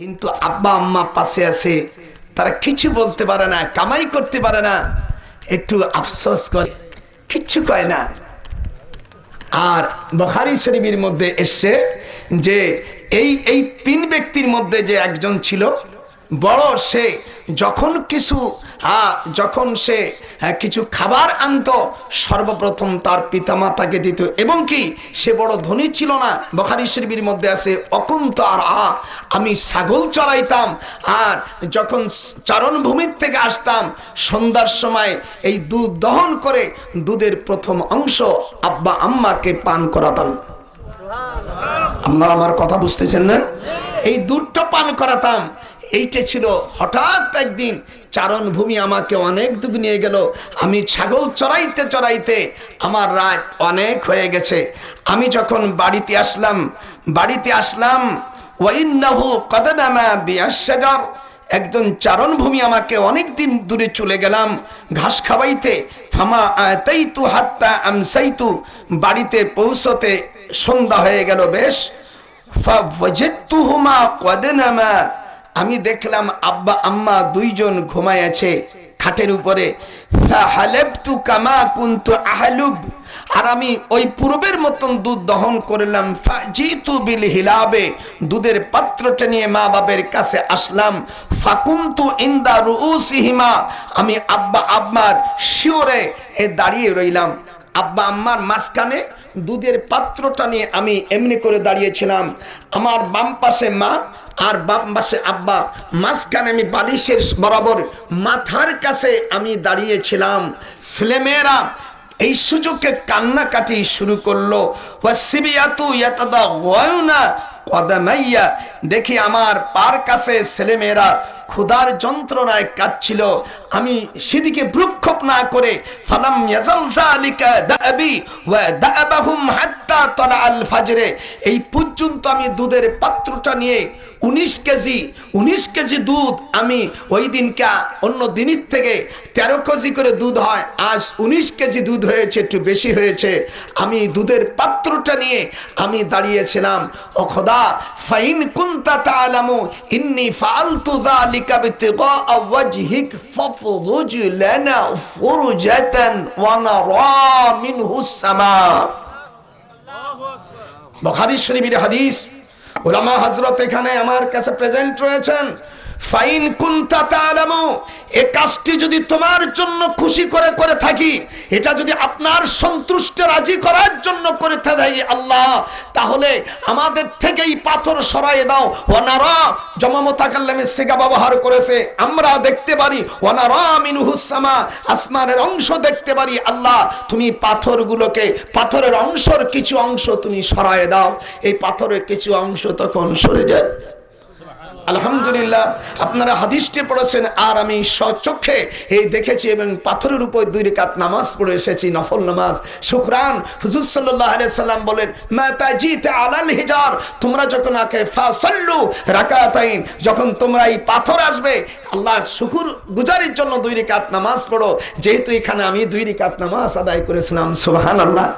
কিন্তু আব্বা আম্মা পাশে আছে, তারা কিছু বলতে পারে না, কামাই করতে পারে না, একটু আফসোস করে, কিচ্ছু কয় না। আর বুখারী শরীফের মধ্যে এসছে যে এই তিন ব্যক্তির মধ্যে যে একজন ছিল বড়, সে যখন সে কিছু খাবার আনতো সর্বপ্রথম তার পিতামাতাকে দিত, এবং কি সে বড় ধনী ছিল না। বুখারী শরীফের মধ্যে আছে অকুন্ত আর আমি ছাগল চড়াইতাম, আর যখন চারণভূমির থেকে আসতাম সন্ধ্যার সময় এই দুধ দহন করে দুধের প্রথম অংশ আব্বা আম্মাকে পান করাতাম। আপনারা আমার কথা বুঝতেছেন না? এই দুধটা পান করাতাম। এইটা ছিল। হঠাৎ একদিন চারণভূমি আমাকে অনেক দূর নিয়ে গেল, আমি ছাগল চড়াইতে চড়াইতে আমার রাত অনেক হয়ে গেছে। আমি যখন বাড়িতে আসলাম ওয়াইন্নাহু কদ নামা বিআশ-শাজার, একজন চারণভূমি আমাকে অনেক দিন দূরে চলে গেলাম ঘাস খাওয়াইতে। ফামা আতাইতু হাত্তা আমসাইতু, বাড়িতে পৌঁছতে সন্ধ্যা হয়ে গেল বেশ। ফাওয়াজাদতুহুমা কদ নামা, আমি দেখলাম আব্বা আম্মা দুইজন ঘুমায় আছে খাটের উপরে। ফাহালাবতু কামা কুনতু আহলুব, আর আমি ওই পূর্বের মতন দুধ দহন করলাম। ফাজিতু বিল হিলাবে, দুধের পাত্রটা নিয়ে মা বাবার কাছে আসলাম। ফাকুমতু ইনদা রুউসিহিমা, আমি আব্বা আম্মার শিওরে দাঁড়িয়ে রইলাম। আব্বা আম্মার মাঝখানে দুধের পাত্রটা নিয়ে আমি এমনি করে দাঁড়িয়েছিলাম। আমার বাম পাশে মা আর বাম পাশে আব্বা, মাঝখানে আমি বালিশের বরাবর মাথার কাছে আমি দাঁড়িয়েছিলাম। ছেলেমেয়েরা এই সুযোগে কান্নাকাটি শুরু করলো। ওয়াসিবিয়াতু ইয়াতাদাওয়াউনা কদামাইয়া, দেখি আমার পার কাছে ছেলেমেয়েরা ক্ষুধার যন্ত্রণায় কাঁদছিল। আমি সেদিকে ভ্রুক্ষেপ না করে ফালাম ইয়াজাল যালিকা দাবি ওয়া দাবাহুম হাত্তা তালাল ফাজরে, এই পর্যন্ত আমি দুধের পাত্রটা নিয়ে 19 কেজি দুধ, আমি ওই দিনকা অন্য দিনের থেকে 13 কেজি করে দুধ হয়, আজ 19 কেজি দুধ হয়েছে, একটু বেশি হয়েছে। আমি দুধের পাত্রটা নিয়ে আমি দাঁড়িয়েছিলাম। ও খোদা, ফাইন কুনতা তাআলামু ইন্নী ফাআলতু যালিকা বিতিগা ওয়াজহিক ফাফরুজ লানা ফুরজাতান ওয়া নারা মিনহুস সামা। বুখারী শরীফের হাদিস। উলামা হযরত এখানে আমার কাছে প্রেজেন্ট রয়েছেন। ফাইন কুনতা তাআলামু, এই কাজটি যদি তোমার জন্য খুশি করে করে থাকি, এটা যদি আপনার সন্তুষ্ট রাজি করার জন্য করে থাকি আল্লাহ, তাহলে আমাদের থেকেই পাথর সরাইয়ে দাও। ওয়ানারা, জমা মুতাকাল্লিমের সিগা ব্যবহার করেছে, আমরা দেখতে পারি। ওয়ানারা মিনহুস সামা, আসমানের অংশ দেখতে পারি। আল্লাহ, তুমি পাথরগুলোকে, পাথরের অংশের কিছু অংশ তুমি সরাইয়ে দাও। এই পাথরের কিছু অংশ তখন সরে যায়। আলহামদুলিল্লাহ, আপনারা হাদিসটি পড়েছেন, আর আমি সচক্ষে এই দেখেছি, এবং পাথরের উপর 2 রাকাত নামাজ পড়ে এসেছি, নফল নামাজ। শুকরান। হুজুর সাল্লাল্লাহু আলাইহি সাল্লাম বলেন, মাতা জিতা আলাল হিজার, তোমরা যখন আকে ফাসাল্লু রাকাতাইন, যখন তোমরা এই পাথর আসবে, আল্লাহর শুকর গুজারির জন্য 2 রাকাত নামাজ পড়ো। যেহেতু এখানে আমি 2 রাকাত নামাজ আদায় করেছিলাম। সুবহানাল্লাহ।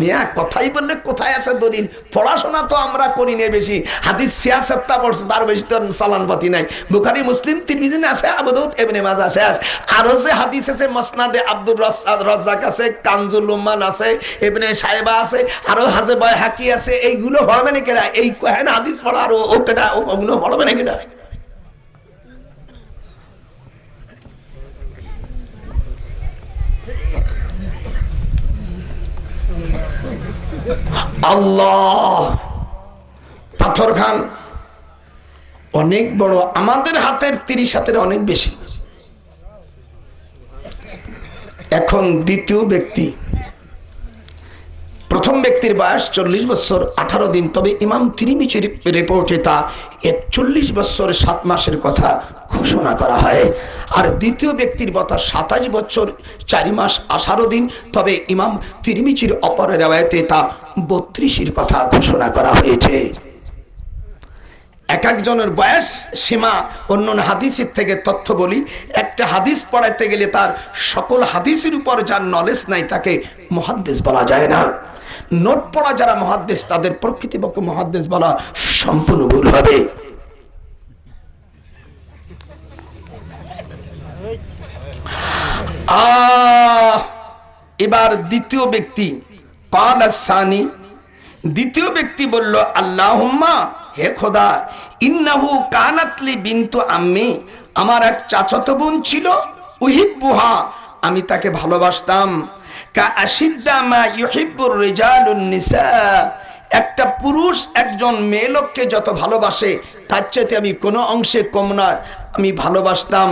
মিয়া কথাই বললে কোথায় আছে দলিল? পড়াশোনা তো আমরা করি না বেশি, হাদিস 66টা পড়ছে, তার বেশি তো সালানপাতি নাই। বুখারী, মুসলিম, তিরমিজি আছে, আবু দাউদ, ইবনে মাজাহ শেষ। আর যে হাদিস আছে মুসনাদে আব্দুর রাজ্জাক আছে, কানজুল উম্মান আছে, ইবনে সাইবা আছে, আর হাজে বাইহাকি আছে। এইগুলো পড়বে না কেডা? এই কোহেন হাদিস পড়া আর ও কেডা? ওগুলো পড়বে না কেডা? আল্লাহ, পাথর খান অনেক বড়, আমাদের হাতের 30 হাতের অনেক বেশি। এখন দ্বিতীয় ব্যক্তি। প্রথম ব্যক্তির বয়স 40 বছর 18 দিন, তবে ইমাম তিরমিজির রিপোর্টে তা 41 বছর 7 মাসের কথা ঘোষণা করা হয়। আর দ্বিতীয় ব্যক্তির কথা 27 বছর 4 মাস 18 দিন, তবে ইমাম তিরমিজির অপর riwayate তা 32 কথা ঘোষণা করা হয়েছে। এক একজনের বয়স সীমা অন্য হাদিসের থেকে তথ্য বলি। একটা হাদিস পড়াইতে গেলে তার সকল হাদিসের উপর যার নলেজ নাই তাকে মুহাদ্দিস বলা যায় না। নোট পড়া যারা মুহাদ্দিস, তাদের প্রকৃতিপক্ষে মুহাদ্দিস বলা সম্পূর্ণ ভুল হবে। এবার দ্বিতীয় ব্যক্তি ক্বালা সানি, দ্বিতীয় ব্যক্তি বলল আল্লাহুম্মা, হে খোদা, ইন্নাহু কানাতলি বিনতু আম্মি, আমার এক চাচাতো বোন ছিল, উহিব্বুহা, আমি তাকে ভালোবাসতাম, কা আশিদ্দা মা ইউহিব্বুর রিজালুন নিসা, একটা পুরুষ একজন মেয়ে লোককে যত ভালোবাসে তার চাইতে আমি কোনো অংশে কম না, আমি ভালোবাসতাম।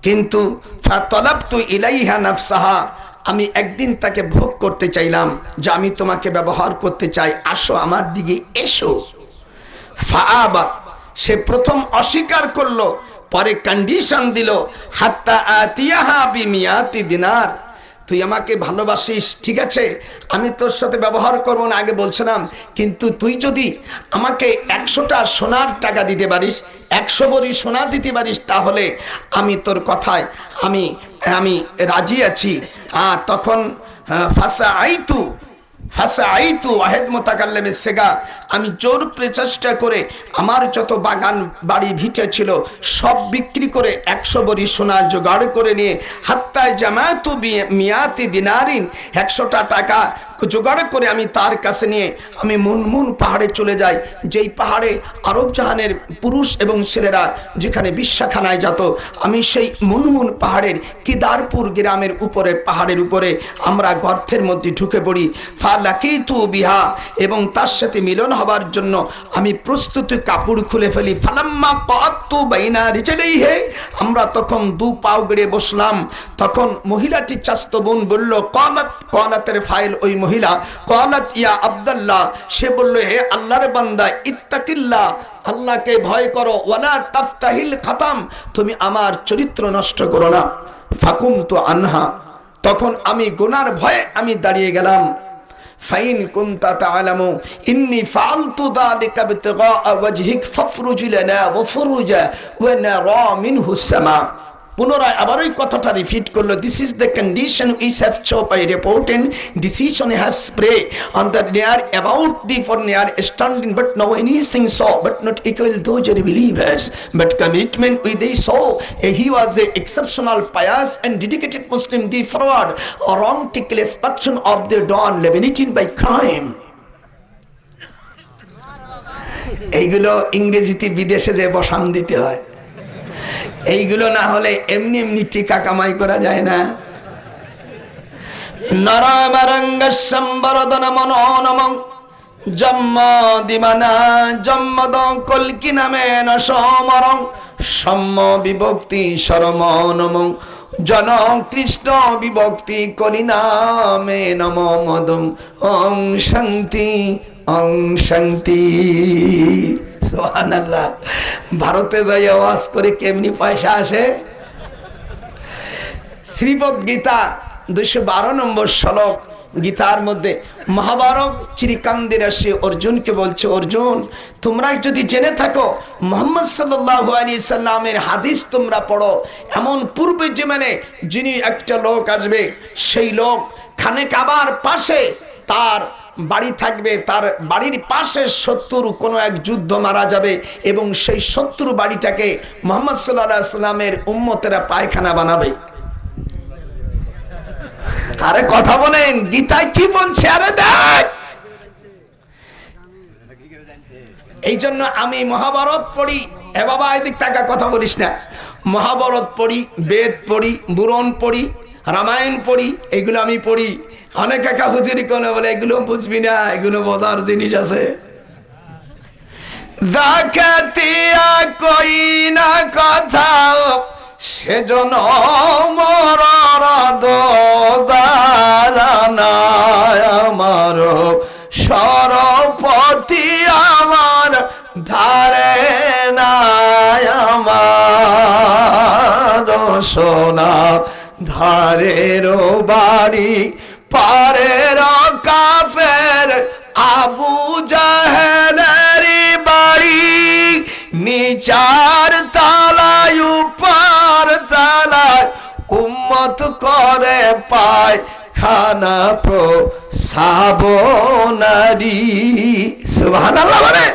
কিন্তু ফাতালাবতু ইলাইহা নাফসাহা, আমি একদিন তাকে ভোগ করতে চাইলাম, যে আমি তোমাকে ব্যবহার করতে চাই, আসো আমার দিকে এসো। ফাআবাত, সে প্রথম অস্বীকার করলো, পরে কন্ডিশন দিল, হাত্তা আতিয়াহা বিমিয়াতি দিনার, তুই আমাকে ভালোবাসিস, ঠিক আছে, আমি তোর সাথে ব্যবহার করবো না, আগে বলছিলাম, কিন্তু তুই যদি আমাকে 100টা সোনার টাকা দিতে পারিস, 100 ভরি সোনা দিতে পারিস, তাহলে আমি তোর কথায় আমি আমি রাজি আছি। তখন ফাসাআইতু ওয়াহিদ মুতাকাল্লিমিস সিগা, আমি জোর প্রচেষ্টা করে আমার যত বাগান বাড়ি ভিটে ছিল সব বিক্রি করে 100 ভরি সোনা জোগাড় করে নিয়ে, হাত্তা জামাতু মিয়াতি দিনারিন, 100টা টাকা জোগাড় করে আমি তার কাছে নিয়ে আমি মুনমুন পাহাড়ে চলে যাই, যেই পাহাড়ে আরব জাহানের পুরুষ এবং ছেলেরা যেখানে বিশ্বাখানায় যেত, আমি সেই মুনমুন পাহাড়ের কিদারপুর গ্রামের উপরে, পাহাড়ের উপরে আমরা গর্তের মধ্যে ঢুকে পড়ি। ফালাকিতু বিহা, এবং তার সাথে মিলন হবার জন্য আমি প্রস্তুতি কাপড় খুলে ফেলি। ফালাম্মা কাতু বাইনা রিজলাইহি, আমরা তখন দু পাও গড়ে বসলাম, তখন মহিলাটি চাস্ত বোন বলল, কালাতের ফাইল ওই মহিলা, কালাত ইয়া আব্দুল্লাহ, সে বলল, হে আল্লাহর বান্দা, ইত্তাকিল্লাহ, আল্লাহকে ভয় করো, ওয়ালা তাফতাহিল খাতাম, তুমি আমার চরিত্র নষ্ট করো না। ফাকুমতু আনহা, তখন আমি গুনার ভয়ে আমি দাঁড়িয়ে গেলাম। ফাইন কুনতা তাআলামু ইন্নী ফাআলতু যালিকা বিতিগা ওয়াজহিক ফাফরুজ লানা ওয়া ফুরুজা ওয়া নারা মিনহু সামা। পুনরায় আবার ওই কথাটা রিপিট করলো, this is the condition which have chop I report and decision have spray on the near about the for near standing but no anything saw but not equal those believers but commitment with they saw. He was a exceptional pious and dedicated Muslim, the forward or wrong destruction of the dawn limited by crime. এইগুলো ইংরেজিতে বিদেশে যে বসান দিতে হয়, এইগুলো না হলে এমনি এমনি টিকা কামাই করা যায় না। নারায়ণাঙ্গম্বরদন মনোনমং জন্মদিমানা জন্মদ কলকি নামে নসমরং সম্ম বিভক্তি সরমনমং জন কৃষ্ণ বিভক্তি করি নামে নম মদং ওং শান্তি ওং শান্তি। সুবহানাল্লাহ। ভারতে যাই আওয়াজ করে কেমনি পয়সা আসে। শ্রীমদ গীতা 212 নম্বর শ্লোক, গীতার মধ্যে মহাভারত চিরিকান্দির আসে অর্জুনকে বলছে, অর্জুন, তোমরা যদি জেনে থাকো মুহাম্মদ সাল্লাল্লাহু আলাইহি সাল্লামের হাদিস তোমরা পড়ো, এমন পূর্বে জীবনে যিনি একটা লোক আসবে, সেই লোক খানে কাবার পাশে তার বাড়ি থাকবে, তার বাড়ির পাশে শত্রুর কোনো এক যুদ্ধ মারা যাবে এবং সেই শত্রু বাড়িটাকে মুহাম্মদ সাল্লাল্লাহু আলাইহি সাল্লামের উম্মতেরা পায়খানা বানাবে। আরে কথা বলেন, গীতায় কি বলছে? আরে দেখ, এই জন্য আমি মহাভারত পড়ি। এ বাবা এদিক টাকা কথা বলিস না। মহাভারত পড়ি, বেদ পড়ি, পুরাণ পড়ি, রামায়ণ পড়ি, এগুলো আমি পড়ি। অনেক একা হুজুরি কোন বলে এগুলো বুঝবি না, এগুলো বোঝার জিনিস আছে। দেখাতিয়া কই না কথা সেজন্য মরার দানা আমার সরপতি আমার ধারে নাই আমার সোনা ধারের বাড়ি পারের কাফের আবু জাহেলের বাড়ি নিচার তালায় উপর তালায় উম্মত করে পায় খানা প্রসাব নারী। সুবহানাল্লাহ বলে।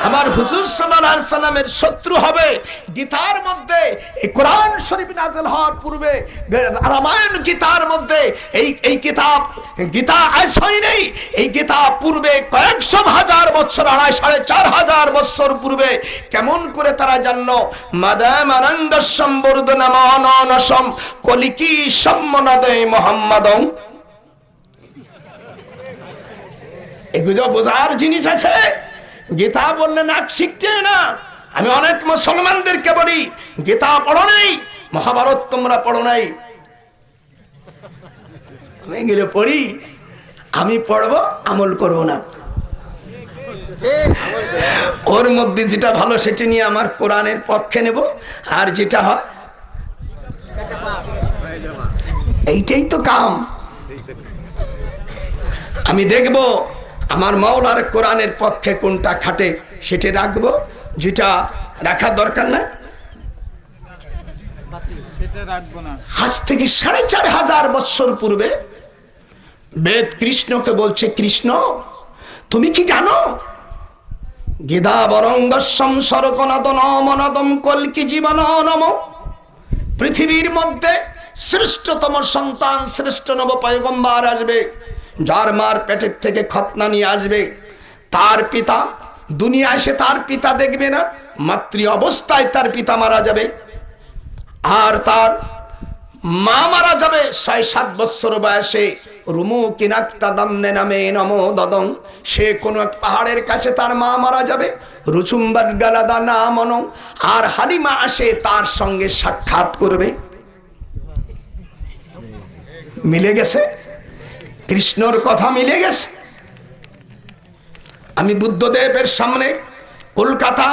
আমার হুজুর সাল্লাল্লাহু আলাইহি সাল্লামের শত্রু হবে। গীতার মধ্যে এই কোরআন শরীফ নাযিল হওয়ার পূর্বে রামায়ণ গীতার মধ্যে এই কিতাব গীতা আজ হয়নি। এই গীতা পূর্বে কয়েকশো হাজার বছর, 4,500 বছর পূর্বে কেমন করে তারা জানলো মাদামানন্দ সম্বর্ধনাম অননসম কলিকি সম্মনাদে মুহাম্মাদম। এগুলো বোঝার জিনিস আছে। গীতা বললে নাক শিখতে না। আমি অনেক মুসলমানদেরকে বলি গীতা পড়ো নাই, মহাভারত তোমরা পড়ো নাই। আমি এগুলো পড়ি, আমি পড়বো, আমল করব না। ওর মধ্যে যেটা ভালো সেটা নিয়ে আমার কোরআনের পক্ষে নেব, আর যেটা হয় এইটাই তো কাম। আমি দেখব আমার মাওলার কোরআনের পক্ষে কোনটা খাটে সেটা রাখবো, যেটা রাখার দরকার না আজ থেকে 4,500 বছর পূর্বে বেদ কৃষ্ণকে বলছে, কৃষ্ণ তুমি কি জানো গীতা বরঙ্গসম সরকনাদন মনাদম কলকি জীবন নম, পৃথিবীর মধ্যে শ্রেষ্ঠতম সন্তান, শ্রেষ্ঠ নব পয়গম্বর আসবে, যার মার পেটের থেকে খতনা নিয়ে আসবে। তার পিতা দুনিয়া এসে তার পিতা দেখবে না, মাতৃ অবস্থায় তার পিতা মারা যাবে, আর তার মা মারা যাবে 6-7 বছর বয়সে। রুমু কিনাক্তা দামনে নামে নমো দদং, সে কোন এক পাহাড়ের কাছে তার মা মারা যাবে। রুচুম্বার গালাদা নামন, আর হালিমা আসে তার সঙ্গে সাক্ষাৎ করবে। মিলে গেছে, কৃষ্ণর কথা মিলে গেছে। আমি বুদ্ধদেবের সামনে কলকাতা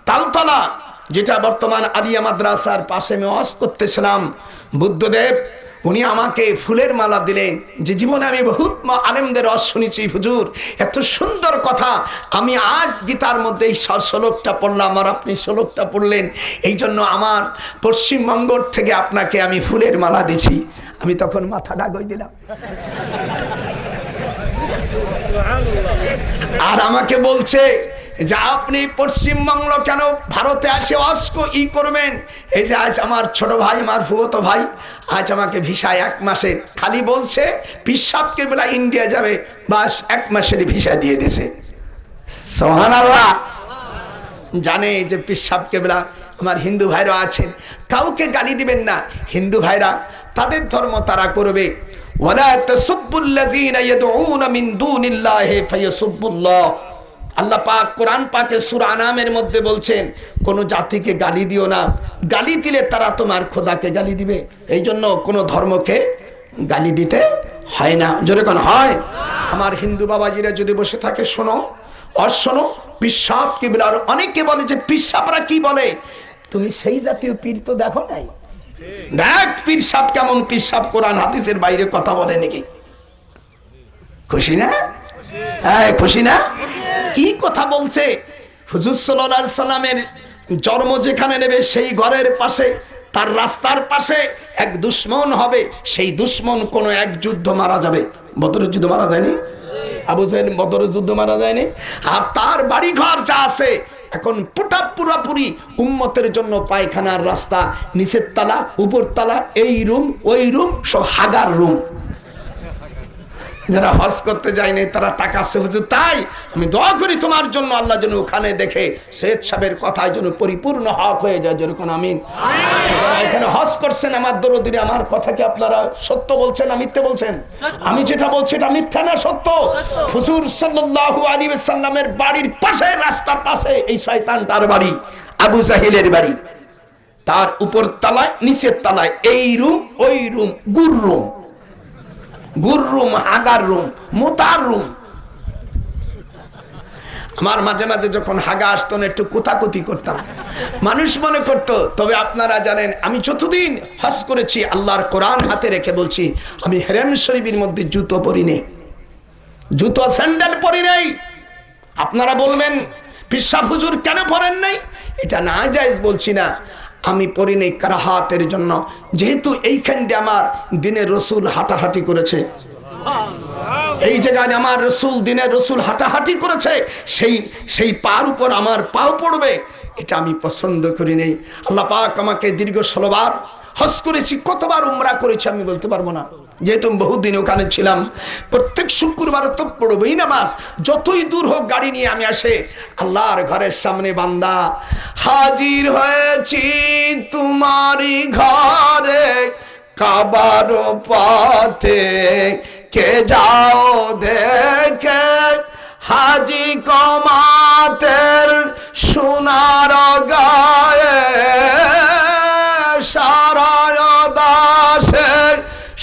তালতলা, যেটা বর্তমান আলিয়া মাদ্রাসার পাশে আমি ওয়াজ করতেছিলাম, বুদ্ধদেব উনি আমাকে ফুলের মালা দিলেন। যে জীবনে আমি বহুত আলেমদের ওয়াজ শুনেছি, হুজুর এত সুন্দর কথা, আমি আজ গীতার মধ্যে এই শ্লোকটা পড়লাম আর আপনি শ্লোকটা পড়লেন, এই জন্য আমার পশ্চিমবঙ্গ থেকে আপনাকে আমি ফুলের মালা দিছি। আমি তখন মাথা ডাগই দিলাম। আর আমাকে বলছে যে আপনি পশ্চিমবঙ্গ কেন ভারতে আসে অস্ক করবেন। এই যে আজ আমার ছোট ভাই, আমার ফুফতো ভাই, আজ আমাকে ভিসা 1 মাসের, খালি বলছে পিসাবকে বেলা ইন্ডিয়া যাবে, বাস 1 মাসের ভিসা দিয়ে দিছে। সুবহানাল্লাহ। জানে যে পিসাবকে বেলা আমার হিন্দু ভাইরা আছেন, কাউকে গালি দিবেন না। হিন্দু ভাইরা তাদের ধর্ম তারা করবে। ওয়ালা তাসুব্বুল্লাযীনা ইয়াদউনা মিন দুনিল্লাহি ফায়াসুব্বুল্লাহ। আল্লাহ পাক কোরআন পাকে সূরা আনামের মধ্যে বলছেন কোন জাতিকে গালি দিও না, গালি দিলে তারা তোমার খোদাকে গালি দিবে। এই জন্য কোন ধর্মকে গালি দিতে হয় না। জোরে কোন হয়? আমার হিন্দু বাবাজিরা যদি বসে থাকে শোনো, আর শোনো, পিসাব কিবলা। আর অনেকে বলে যে পিসাবরা কি বলে, তুমি সেই জাতীয় পীর তো দেখো নাই, দেখ পিসাব কেমন। পিসাব কোরআন হাদিসের বাইরে কথা বলে নাকি? খুশি না? খুশি না? কি কথা বলছে? হুজুর সাল্লাল্লাহু আলাইহি সাল্লামের জন্ম যেখানে নেবে সেই ঘরের পাশে, তার রাস্তার পাশে এক দুশমন হবে। সেই দুশমন কোন এক যুদ্ধ মারা যাবে। বদরের যুদ্ধ মারা যায়নি? আবু জাহেল বদরের যুদ্ধ মারা যায়নি? আর তার বাড়ি ঘর যা আছে এখন পুরাপুরি উম্মতের জন্য পায়খানার রাস্তা, নিচের তালা, উপর তালা, এই রুম ওই রুম, সব হাগার রুম। যারা হজ করতে যায়নি তারা তাকাচ্ছে, হুজুর তাই? আমি দোয়া করি তোমার জন্য, আল্লাহ যেন ওখানে দেখে সৈয়দ সাহেবের কথায় যেন পরিপূর্ণ হক হয়ে যায়। যেরকম আমিন। যারা এখানে হজ করছেন আমার দরদিরে, আমার কথা কি আপনারা সত্য বলছেন না মিথ্যে বলছেন? আমি যেটা বলছি এটা মিথ্যা না সত্য? হুজুর সাল্লাল্লাহু আলাইহি ওয়াসাল্লামের বাড়ির পাশে, রাস্তার পাশে এই শয়তানটার বাড়ি, আবু জাহিলের বাড়ি। তার উপর তলায়, নিচের তলায় এই রুম ওই রুম, গুর রুম, হাগার রুম, মোতার রুম। আমার মাঝে মাঝে যখন হাগা আসতো না, একটু কুতাকুতি করতাম, মানুষ মনে করতো। তবে আপনারা জানেন আমি যতদিন হজ করেছি, আল্লাহর কোরআন হাতে রেখে বলছি, আমি হেরেম শরীফের মধ্যে জুতো পরি নেই, জুতো স্যান্ডেল পরি নেই। আপনারা বলবেন পিসাব হুজুর কেন পরেন নাই? এটা না জায়েজ বলছি না, আমি পড়ি নেই কারাহাতের জন্য। যেহেতু এইখান দিয়ে আমার দিনের রসুল হাঁটাহাঁটি করেছে, এই জায়গায় আমার রসুল, দিনের রসুল হাঁটাহাঁটি করেছে, সেই পার উপর আমার পাও পড়বে, এটা আমি পছন্দ করি নেই। আল্লাহ পাক আমাকে দীর্ঘ 16 বার হজ করেছি, কতবার উমরা করেছি আমি বলতে পারবো না, যেহেতু বহুদিন ওখানে ছিলাম। প্রত্যেক শুক্রবার তো পড়বই নামাজ, যতই দূর হোক গাড়ি নিয়ে আমি আসে আল্লাহর ঘরের সামনে, বান্দা হাজির হয়েছি তোমারই ঘরে, কাবার পথে কে যাও দেখে, হাজি কমাতের সোনার গায়ে, সারায় দাসে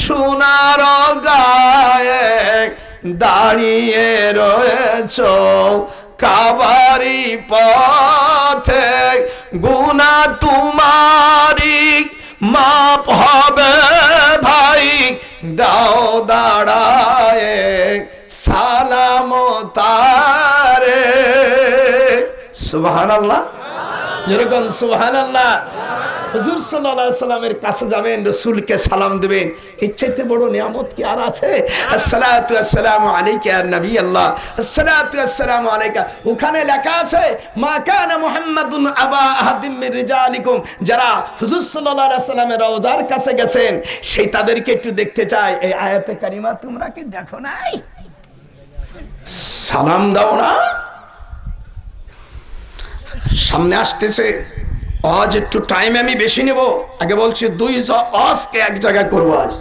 সোনার গায়ে, দাঁড়িয়ে রয়েছ কাবারি পথে, গুনাহ তোমারি মাপ হবে ভাই, দাও দাঁড়ায় সালাম তারে। সুবহানাল্লাহ, যেরকম সুবহানাল্লাহ। হুজুর সাল্লাল্লাহু আলাইহি সাল্লামের কাছে যাবেন, রাসূলকে সালাম দিবেন, এর চাইতে বড় নিয়ামত কি আর আছে? আসসালাতু আসসালামু আলাইকা ইয়া নবী আল্লাহ, আসসালাতু আসসালামু আলাইকা। ওখানে লেখা আছে মা কানা মুহাম্মাদুন আবা আহাদিম মির রিজালিকুম। যারা হুজুর সাল্লাল্লাহু আলাইহি সাল্লামের রওজার কাছে গেছেন, সেই তাদেরকে একটু দেখতে চাই। এই আয়াতে কারিমা তোমরা কি দেখো নাই? সালাম দাও না? সামনে আসতেছে আজ, একটু টাইম আমি বেশি নেব। আগে বলছি 2 আজকে এক জায়গায় করবো। আজ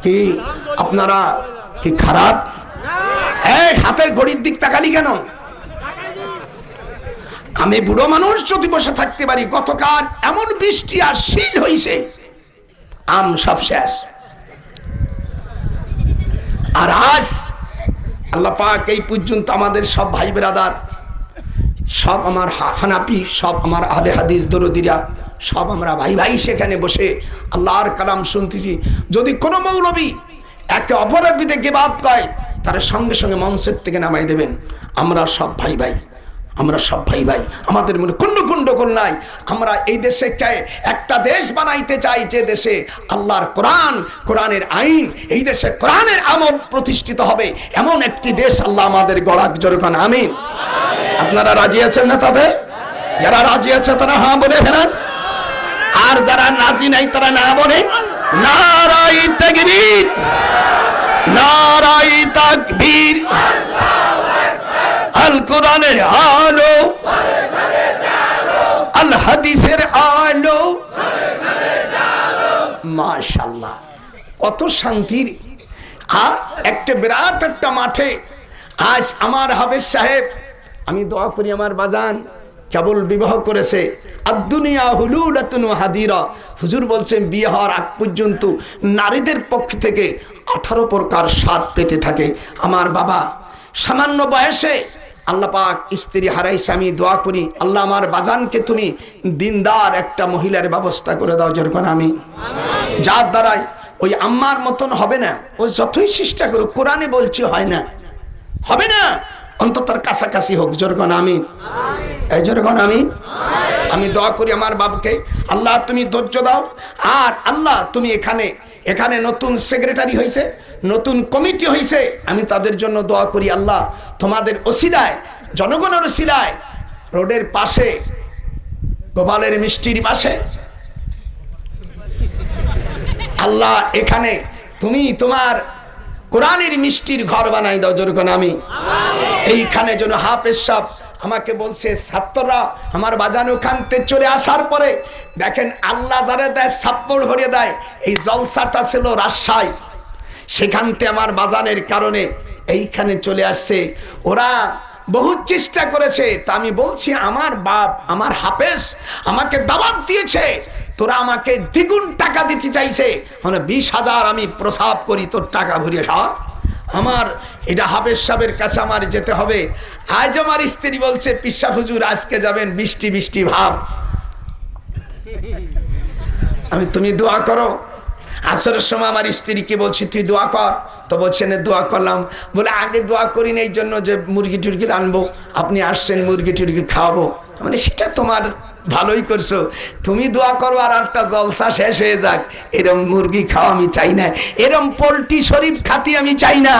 কি আপনারা কি খারাপ? এই হাতের ঘড়ির দিক তাকালি কেন? আমি বুড়ো মানুষ যদি বসে থাকতে পারি। গতকাল এমন বৃষ্টি আর শিল হইছে, আম সব শেষ। আর আজ আল্লাহ পাক এই পর্যন্ত আমাদের সব ভাই ব্রাদার, সব আমার হানাফি, সব আমার আহলে হাদিস দরদিরা, সব আমরা ভাই ভাই সেখানে বসে আল্লাহর কালাম শুনতেছি। যদি কোনো মৌলবী একে অপরের বিরুদ্ধে গিবত করে, তার সঙ্গে সঙ্গে মঞ্চের থেকে নামাই দেবেন। আমরা সব ভাই ভাই, আমরা সব ভাই ভাই, আমাদের মনে কোনো গন্ডগোল নাই। আমরা এই দেশে একটা দেশ বানাইতে চাই, যে দেশে আল্লাহর কোরআন, কোরআনের আইন, এই দেশে কোরআনের আমল প্রতিষ্ঠিত হবে, এমন একটি দেশ আল্লাহ আমাদের গড়াক। জোরকান আমিন। আপনারা রাজি আছেন না? তাদের যারা রাজি আছে তারা হ্যাঁ বলে ফেলেন, আর যারা রাজি নাই তারা না বলে। নারায়ে তাকবীর, নারায়ে তাকবীর। আল কোরআনের আলো, আল হাদিসের আলো। মাশাআল্লাহ, কত শান্তির। একটা বিরাট একটা মাঠে আজ আমার হাফেজ সাহেব, আমি দোয়া করি আমার বাজান কেবল বিবাহ করেছে। আদ-দুনিয়া হুলুলাতুন ওয়া হাদিরা। হুজুর বলছেন বিয়ে হওয়ার আগ পর্যন্ত নারীদের পক্ষ থেকে 18 প্রকার স্বাদ পেতে থাকে। আমার বাবা সামান্য বয়সে আল্লাহ পাক স্ত্রী হারাইছে। আমি দোয়া করি আল্লাহ আমার বাজানকে তুমি দিনদার একটা মহিলার ব্যবস্থা করে দাও। যেরকম আমি, যার দ্বারাই ওই আম্মার মতন হবে না। ও যতই চেষ্টা করুক, কোরআনে বলছি হয় না, হবে না, অন্তত তার কাছাকাছি হোক। যেরকম আমি, এই যেরকম আমি দোয়া করি আমার বাবুকে, আল্লাহ তুমি ধৈর্য দাও। আর আল্লাহ তুমি এখানে নতুন সেক্রেটারি হয়েছে, নতুন কমিটি হয়েছে, আমি তাদের জন্য দোয়া করি। আল্লাহ তোমাদের ওসিলায়, জনগণের ওসিলায়, রোডের পাশে, গোপালের মিষ্টির পাশে আল্লাহ এখানে তুমি তোমার কোরআনের মিষ্টির ঘর বানাই দাও। যেরকম আমি এইখানে যেন হাফেজ সাহেব আমাকে বলছে, ছাত্ররা আমার বাজানো খানতে চলে আসার পরে দেখেন আল্লাহ যারে দেয় ছাপ্পড় ভরিয়ে দেয়। এই জলসাটা ছিল রাজশাহী, সেখানতে আমার বাজানের কারণে এইখানে চলে আসছে। ওরা বহুত চেষ্টা করেছে। তা আমি বলছি আমার বাপ, আমার হাফেজ আমাকে দাওয়াত দিয়েছে, তোরা আমাকে দ্বিগুণ টাকা দিতে চাইছে, মানে 20,000 আমি প্রসাব করি, তোর টাকা ভরিয়ে খাওয়া। আমার এটা হাফেজ সাহেবের কাছে আমার যেতে হবে। আজ আমার স্ত্রী বলছে, পিসা হুজুর আজকে যাবেন, বৃষ্টি বৃষ্টি ভাব। আমি তুমি দোয়া করো। আসরের সময় আমার স্ত্রীকে বলছি তুই দোয়া কর, তো বলছে না দোয়া করলাম। বলে আগে দোয়া করি না এই জন্য যে মুরগি টুরগি আনবো, আপনি আসছেন মুরগি টুরগি খাওয়াবো। মানে সেটা তোমার ভালোই করছো, তুমি দোয়া করো আর একটা জলসা শেষ হয়ে যাক। এরম মুরগি খাওয়া আমি চাই না, এরম পোল্ট্রি শরীফ খাতি আমি চাই না।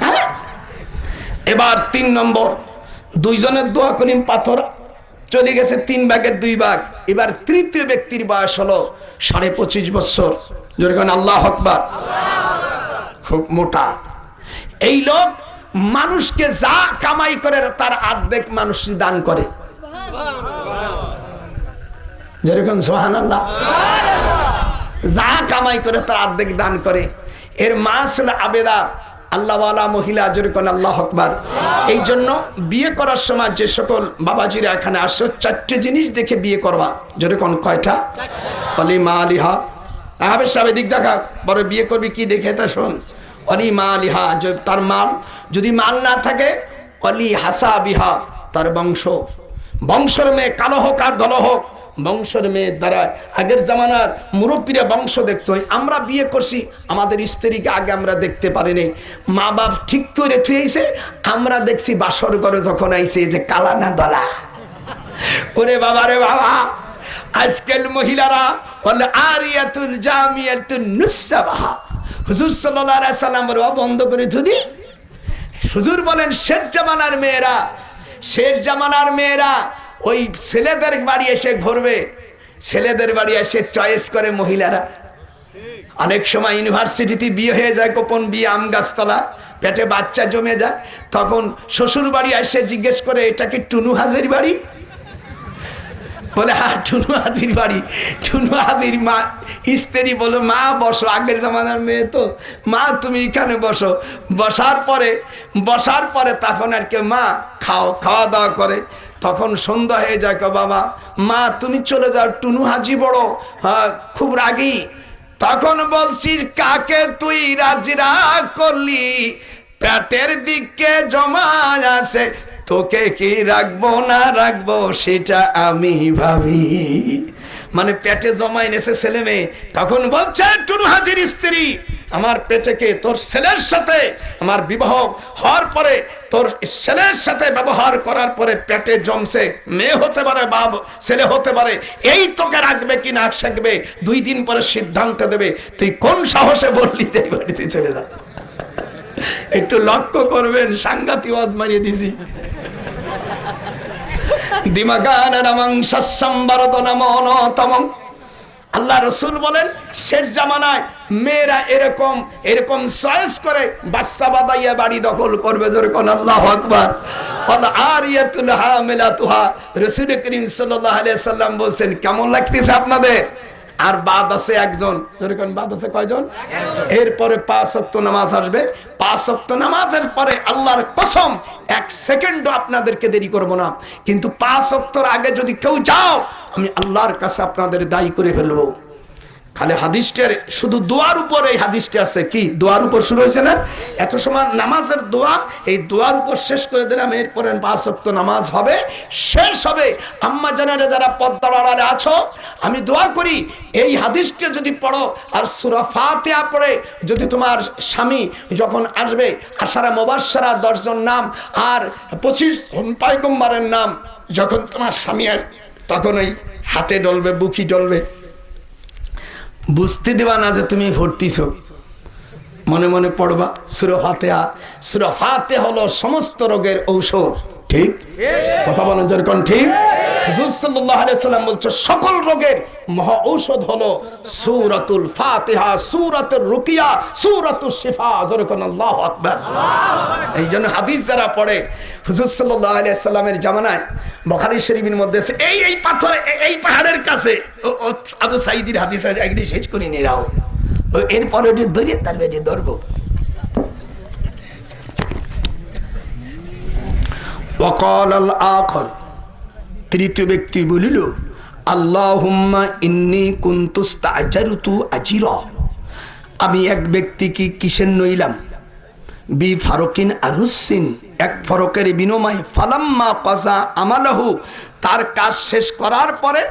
হ্যাঁ? এবার 3 নম্বর, দুইজনের দোয়া করিম পাথর চলে গেছে 3 ভাগের 2 ভাগ। এবার তৃতীয় ব্যক্তির বয়স হলো 25.5 বছর। যেরকম আল্লাহু আকবার, খুব মোটা। এই লোক মানুষকে যা কামাই করে তার অর্ধেক মানুষ দান করে। যেরকম সুবহানাল্লাহ, যা কামাই করে তার অর্ধেক দান করে। এর মা ছিল আবেদা, আল্লাহওয়ালা মহিলা। যেরকম আল্লাহু আকবার। এই জন্য বিয়ে করার সময় যে সকল বাবাজিরা এখানে আসছো, 4টে জিনিস দেখে বিয়ে করবা। যেরকম কয়টা? অলি মা আলিহা। আবেশ সাহেব দিক দেখা, বড় বিয়ে করবি কি দেখে তা শোন। অলি মা আলিহা, তার মাল, যদি মাল না থাকে অলি হাসা বিহা, তার বংশ, বংশের মেয়ে কালো হোক আর ধলো হোক, বংশের মেয়ের দ্বারা। আগের জামানার মুরব্বীরা বংশ দেখতো। আমরা বিয়ে করছি, আমাদের স্ত্রীকে আগে আমরা দেখতে পারিনি, মা বাপ ঠিক করে থুয়েছে, আমরা দেখছি বাসর ঘরে যখন আইছে যে কালা না দলা। ওরে বাবা রে বাবা, আজকাল মহিলারা বলে আরিয়াতুল জামিয়াতুন নুসাবাহা। হুজুর সাল্লাল্লাহু আলাইহি সাল্লাম বন্ধ করে ধুদি। হুজুর বলেন শেষ জামানার মেয়েরা, শেষ জামানার মেয়েরা ওই ছেলেদের বাড়ি এসে ঘুরবে, ছেলেদের বাড়ি এসে চয়েস করে মহিলারা। অনেক সময় ইউনিভার্সিটিতে বিয়ে হয়ে যায়, গোপন বিয়ে, আম গাছতলা, পেটে বাচ্চা জমে যায়, তখন শ্বশুর বাড়ি এসে জিজ্ঞেস করে এটা কি টুনু হাজির বাড়ি? বলে হ্যাঁ টুনু হাজির বাড়ি। টুনু হাজির মা স্ত্রী বলে মা বসো, আগের জামানার মেয়ে তো, মা তুমি এখানে বসো। বসার পরে তখন আর কে মা খাওয়া দাওয়া করে। তখন সন্ধ্যা হয়ে যায়, বাবা মা তুমি চলে যাও, টুনু হাজি বড় খুব রাগী। তখন বলছি কাকে তুই রাজরা করলি, পেটের দিকে জমা আছে, তোকে কি রাখবো না রাখবো সেটা আমি ভাবি। মানে পেটে জমা এনেছে ছেলে মেয়ে। তখন বলছে টুনু হাজির স্ত্রী, আমার পেটেকে তোর ছেলের সাথে আমার বিবাহ হওয়ার পরে, তোর ছেলের সাথে ব্যবহার করার পরে পেটে জমছে, মেয়ে হতে পারে বাপ ছেলে হতে পারে, এই তোকে রাখবে কি না রাখবে 2 দিন পরে সিদ্ধান্ত দেবে। তুই কোন সাহসে বললি যে বাড়িতে চলে যা? একটু লক্ষ্য করবেন, সাংঘাতিক ওয়াজ মারিয়ে দিছি। আল্লাহ রসুল বলেন শেষ জামানায় মেয়েরা এরকম চয়েস করে বাচ্চা বাদাইয়া বাড়ি দখল করবে। যেরকম আল্লাহু আকবার। আরিয়াতুল হামিলাতুহা, রাসূল করিম সাল্লাল্লাহু আলাইহি সাল্লাম বলেন কেমন লাগতেছে আপনাদের? আর বাদ আছে একজন। যেরকম বাদ আছে কয়জন? এরপরে 5 ওয়াক্ত নামাজ আসবে। 5 ওয়াক্ত নামাজের পরে আল্লাহর কসম 1 সেকেন্ডও আপনাদেরকে দেরি করব না। কিন্তু 5 ওয়াক্তর আগে যদি কেউ যাও, আমি আল্লাহর কাছে আপনাদের দায়ী করে ফেলবো। খালি হাদিসটার শুধু দোয়ার উপর এই হাদিসটা আছে, কি দোয়ার উপর শুরু হয়েছে না? এত সময় নামাজের দোয়া, এই দোয়ার উপর শেষ করে দিলাম। এরপরে 5 ওয়াক্ত নামাজ হবে, শেষ হবে। আম্মা জানেরা যারা পর্দার আড়ালে আছো, আমি দোয়া করি এই হাদিসটা যদি পড়ো আর সূরা ফাতিহা পড়ে যদি তোমার স্বামী যখন আসবে, আশারা মুবাশশারা 10 জন নাম আর 25 পয়গম্বরের নাম যখন তোমার স্বামী তখন ওই হাতে ডলবে, বুকি ডলবে, বুঝতে দেওয়া না যে তুমি ভর্তিছো, মনে মনে পড়বা সূরা ফাতিহা। সূরা ফাতিহা হলো সমস্ত রোগের ঔষধ। ঠিক কথা বলেন যেরকম ঠিক। হুজুর সাল্লাল্লাহু আলাইহি সাল্লাম বলছে সকল রোগের মহা ঔষধ হলো সূরাতুল ফাতিহা, সূরাতুর রুকিয়া, সূরাতুশ শিফা। যেরকম আল্লাহু আকবার। এইজন্য হাদিস যারা পড়ে, হুজুর সাল্লাল্লাহু আলাইহি সাল্লামের জামানায় বুখারী শরীফের মধ্যে আছে এই পাথর এই পাহাড়ের কাছে, আবু সাঈদের হাদিস আছে, একদিন শেষ করে নিরাও, এরপরে ওটি ধরে তার বেটি ধরবো। ওয়াকাল আল আখর, তৃতীয় ব্যক্তি বলিল আল্লাহুম্মা ইন্নী কুনতু ইস্তা'জারতু আজরা, আমি এক ব্যক্তিকে কিসের নইলাম, বি ফারকিন আরুসিন, এক ফরকের বিনিময়ে, ফালাম্মা কাযা আমালাহু, তার কাজ শেষ করার পরে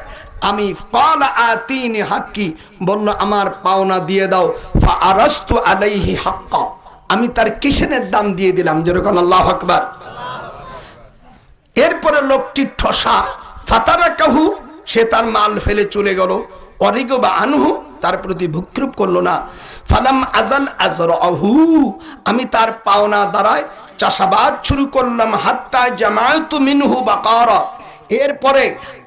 আমি ক্বালা আতিনি হাক্কি, বলল আমার পাওনা দিয়ে দাও। ফা আরাস্তু আলাইহি হাক্কা, আমি তার কিসেনের দাম দিয়ে দিলাম, যেরকম আল্লাহু আকবার। এরপরে লোকটি ঠসা ফাতারাকাহু, সে তার মাল ফেলে চলে গেল। অরিগবা আনহু, তার প্রতি ভুক্ষেপ করলো না। ফালাম আজাল আজরাহু, আমি তার পাওনা দ্বারায় চাষাবাদ শুরু করলাম। হাত্তা জামাআতু মিনহু বাকারা, এরপরে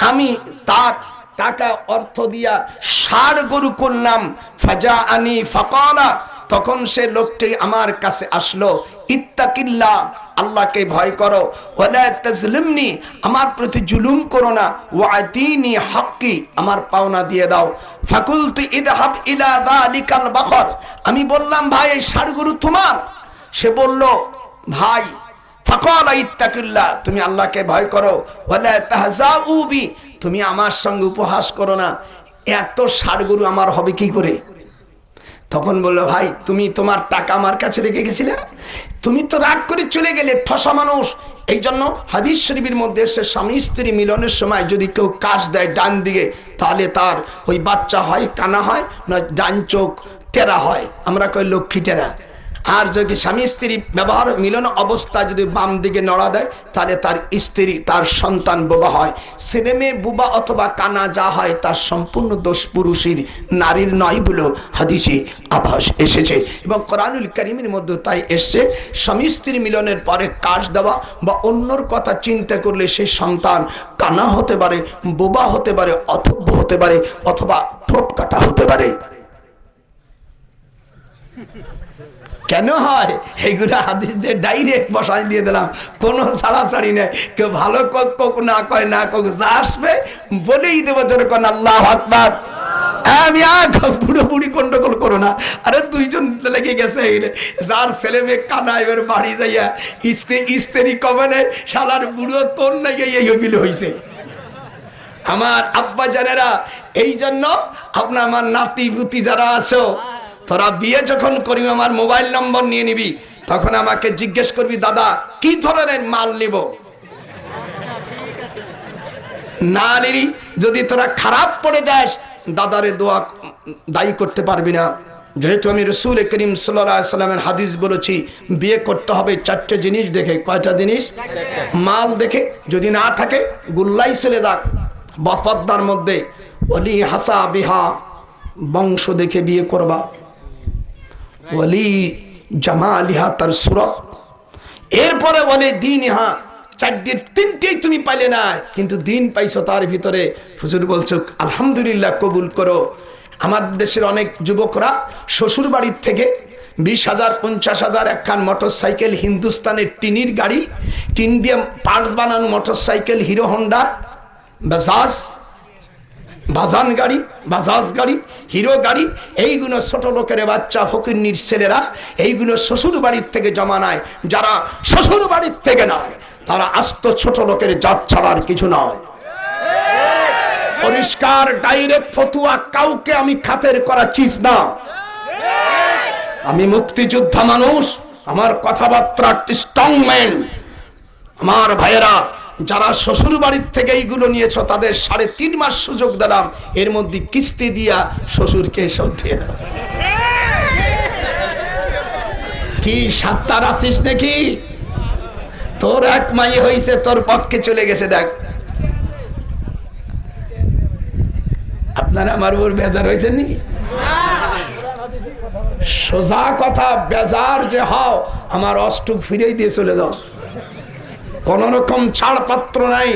আমি তার টাকা অর্থ দিয়া 60 গরু করলাম। ফাজাআনি ফাকালা, তখন সে লোকটি আমার কাছে আসলো। ইত্তাকিল্লাহ, আল্লাহকে ভয় করো। ওয়ালা তাজলিমনি, আমার প্রতি জুলুম করো না। ওয়াতিনি হাক্কি, আমার পাওনা দিয়ে দাও। ফাকুলতু ইযহাব ইলা যালিকাল বাকর, আমি বললাম ভাই এই 60 গরু তোমার? সে বলল ভাই, ফাকালা ইত্তাকিল্লাহ, তুমি আল্লাহকে ভয় করো। ওয়ালা তাহজাউ বি, তুমি আমার সঙ্গে উপহাস করো না। এত 60 গরু আমার হবে কি করে? তখন বললো ভাই তুমি তোমার টাকা আমার কাছে রেখে গেছিলে, তুমি তো রাগ করে চলে গেলে, ঠসা মানুষ। এই জন্য হাদিস শরীফের মধ্যে এসে স্বামী স্ত্রী মিলনের সময় যদি কেউ কাশ দেয় ডান দিকে, তাহলে তার ওই বাচ্চা হয় কানা হয় না ডান চোখ টেরা হয়, আমরা কই লক্ষ্মী টেরা। আর যদি স্বামী স্ত্রী ব্যবহার মিলন অবস্থা যদি বাম দিকে নড়া দেয়, তাহলে তার স্ত্রী তার সন্তান বোবা হয়। ছেলে মেয়ে বুবা অথবা কানা যা হয় তার সম্পূর্ণ দোষ পুরুষের, নারীর নয় বলে হাদিসে আভাস এসেছে। এবং কোরআনুল কারীমের মধ্যে তাই এসছে, স্বামী স্ত্রী মিলনের পরে কাশ দেওয়া বা অন্যর কথা চিন্তা করলে সেই সন্তান কানা হতে পারে, বোবা হতে পারে, অথব্য হতে পারে, অথবা ঠোঁট কাটা হতে পারে। কেন হয়? এইগুলো হাদিস দিয়ে ডাইরেক্ট বসাই দিয়ে দিলাম, কোনো ছাড়াছাড়ি নেই। কেউ ভালো কক না কয় না কক, যা আসবে বলেই দেবো যেরকম আল্লাহু আকবার। আমি বুড়ো বুড়ি গন্ডগোল করো না। আরে দুইজন লেগে গেছে, যার ছেলে মেয়ে কানা, এবার বাড়ি যাইয়া স্ত্রী কবে নেই, শালার বুড়ো তোর নাই এইগুলো হয়েছে। আমার আব্বা জানেরা, এই জন্য আপনার আমার নাতি পুতি যারা আছো, তোরা বিয়ে যখন করবি আমার মোবাইল নম্বর নিয়ে নিবি, তখন আমাকে জিজ্ঞেস করবি দাদা কি ধরনের মাল নিব। না নিলি যদি তোরা খারাপ পড়ে যাস, দাদারে দোয়া দায়ী করতে পারবি না। যেহেতু আমি রাসূল করিম সাল্লাল্লাহু আলাইহি সাল্লামের হাদিস বলেছি, বিয়ে করতে হবে 4টে জিনিস দেখে। কয়টা জিনিস? মাল দেখে, যদি না থাকে গুল্লাই চলে যাক পদ্মার মধ্যে। ওলি হাসা বিহা, বংশ দেখে বিয়ে করবা। ওলি জামালিহা, তার সুরত। এরপরে বলে দিন, ইহা 3টেই তুমি পাইলে না, কিন্তু দিন পাইছো তার ভিতরে। হুজুর বলছো আলহামদুলিল্লাহ, কবুল করো। আমাদের দেশের অনেক যুবকরা শ্বশুর বাড়ির থেকে 20,000 50,000 একখান মোটর সাইকেল, হিন্দুস্তানের টিনির গাড়ি, টিন দিয়ে পার্টস বানানো motor cycle, hero Honda, Bajaj গাড়ি, হিরো গাড়ি, এইগুলো ছোট লোকের বাচ্চা ফকিন্নির ছেলেরা এইগুলো শ্বশুর বাড়ির থেকে জমা নেয়। যারা শ্বশুর বাড়ির থেকে নয়, তারা আস্ত ছোট লোকের জাত ছাড়ার কিছু নয়। পরিষ্কার ডাইরেক্ট ফতুয়া, কাউকে আমি খাতের করা চিজ না। আমি মুক্তিযোদ্ধা মানুষ, আমার কথাবার্তা স্ট্রংম্যান। আমার ভাইয়েরা, যারা শ্বশুর বাড়ির থেকে এইগুলো নিয়েছ, তাদের 3.5 মাস সুযোগ দিলাম, এর মধ্যে কিস্তি দিয়া শ্বশুরকে শোধ দিয়ে দাও। কি সাত্তার আসিস নাকি? তোর এক মাই হয়েছে, তোর পক্ষে চলে গেছে। দেখ আপনারা আমার ওর বেজার হয়েছেন নি? সোজা কথা, বেজার যে হও, আমার অষ্টুক ফিরেই দিয়ে চলে যাও, কোন রকম ছাড়পত্র নাই।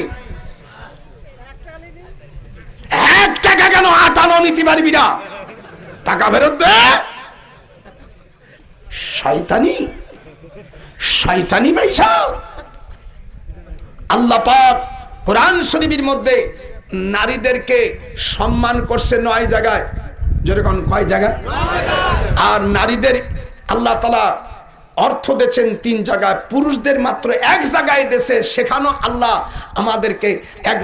1 টাকা কেন 58 নিতে পারবি না? টাকা ফেরত দে। শয়তানি পয়সা। আল্লাহ পাক কোরআন শরীফের মধ্যে নারীদেরকে সম্মান করছে 9 জায়গায়। যেরকম কয় জায়গায়? আর নারীদের আল্লাহ তাআলা অর্থ দিয়েছেন 3 জায়গায়, পুরুষদের মাত্র 1 জায়গায় দেশে। সেখানেও আল্লাহ আমাদেরকে এক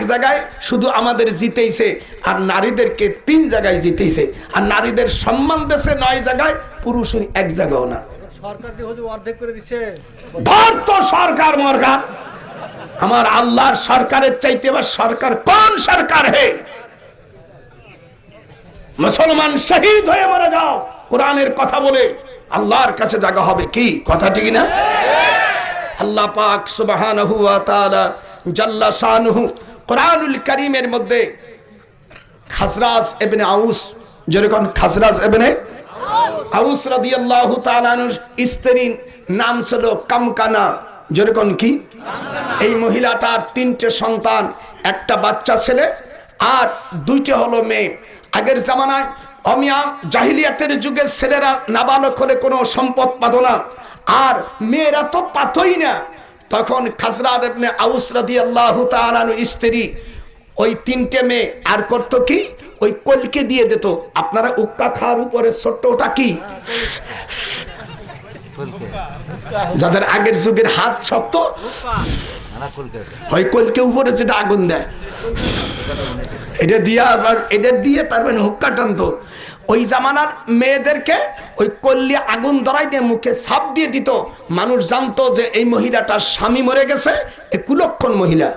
জায়গায় শুধু আমাদের জিতেইছে, আর নারীদেরকে 3 জায়গায় জিতেইছে। আর নারীদের সম্মান দেশে 9 জায়গায়, পুরুষের 1 জায়গাও না। সরকার যে অর্ধেক করে দিচ্ছে, ধর তো সরকার মরকার। আমার আল্লাহর সরকারের চাইতে এবার সরকার কোন সরকার? হে মুসলমান শহীদ হয়ে মারা যাও কোরআনের কথা বলে। আল্লাহর কাছে জায়গা হবে। কি কথা ঠিক না? আল্লাহ পাক সুবহানাহু ওয়া তাআলা জাল্লা শানুহু কোরআনুল কারীমের মধ্যে খাজরাজ ইবনে আউস, যেরকম খাজরাজ ইবনে আউস রাদিয়াল্লাহু তাআলা আনহুর স্ত্রীর নাম ছিল কামকানা, যেরকম কি এই মহিলাটার 3টে সন্তান, একটা বাচ্চা ছেলে আর 2টে হলো মেয়ে। আগের জামানায় অমিয়া জাহিলিয়াতের যুগে ছেলেরা নাবালক হলে কোনো সম্পদ পাতো না, আর মেয়েরা তো পাতই না। তখন খাজরাজ ইবনে আউস রাদিয়াল্লাহু তাআলা আনহুর স্ত্রী ওই 3টে মেয়ে আর করতো কি, ওই কলকে দিয়ে দিত। আপনারা উক্কা খাওয়ার উপরে ছোট্টটা কি, যাদের আগের যুগের হাত শক্ত, ওই কলকে উপরে যেটা আগুন দেয়, এটা দিয়ে আবার এটা দিয়ে তার মানে হুক্কা টানতো। ওই জামানার মেয়েদেরকে ওই কল্লি আগুন ধরাই দিয়ে মুখে ছাপ দিয়ে দিত। মানুষ জানতো যে এই মহিলাটার স্বামী মরে গেছে, এ কুলক্ষণ মহিলা।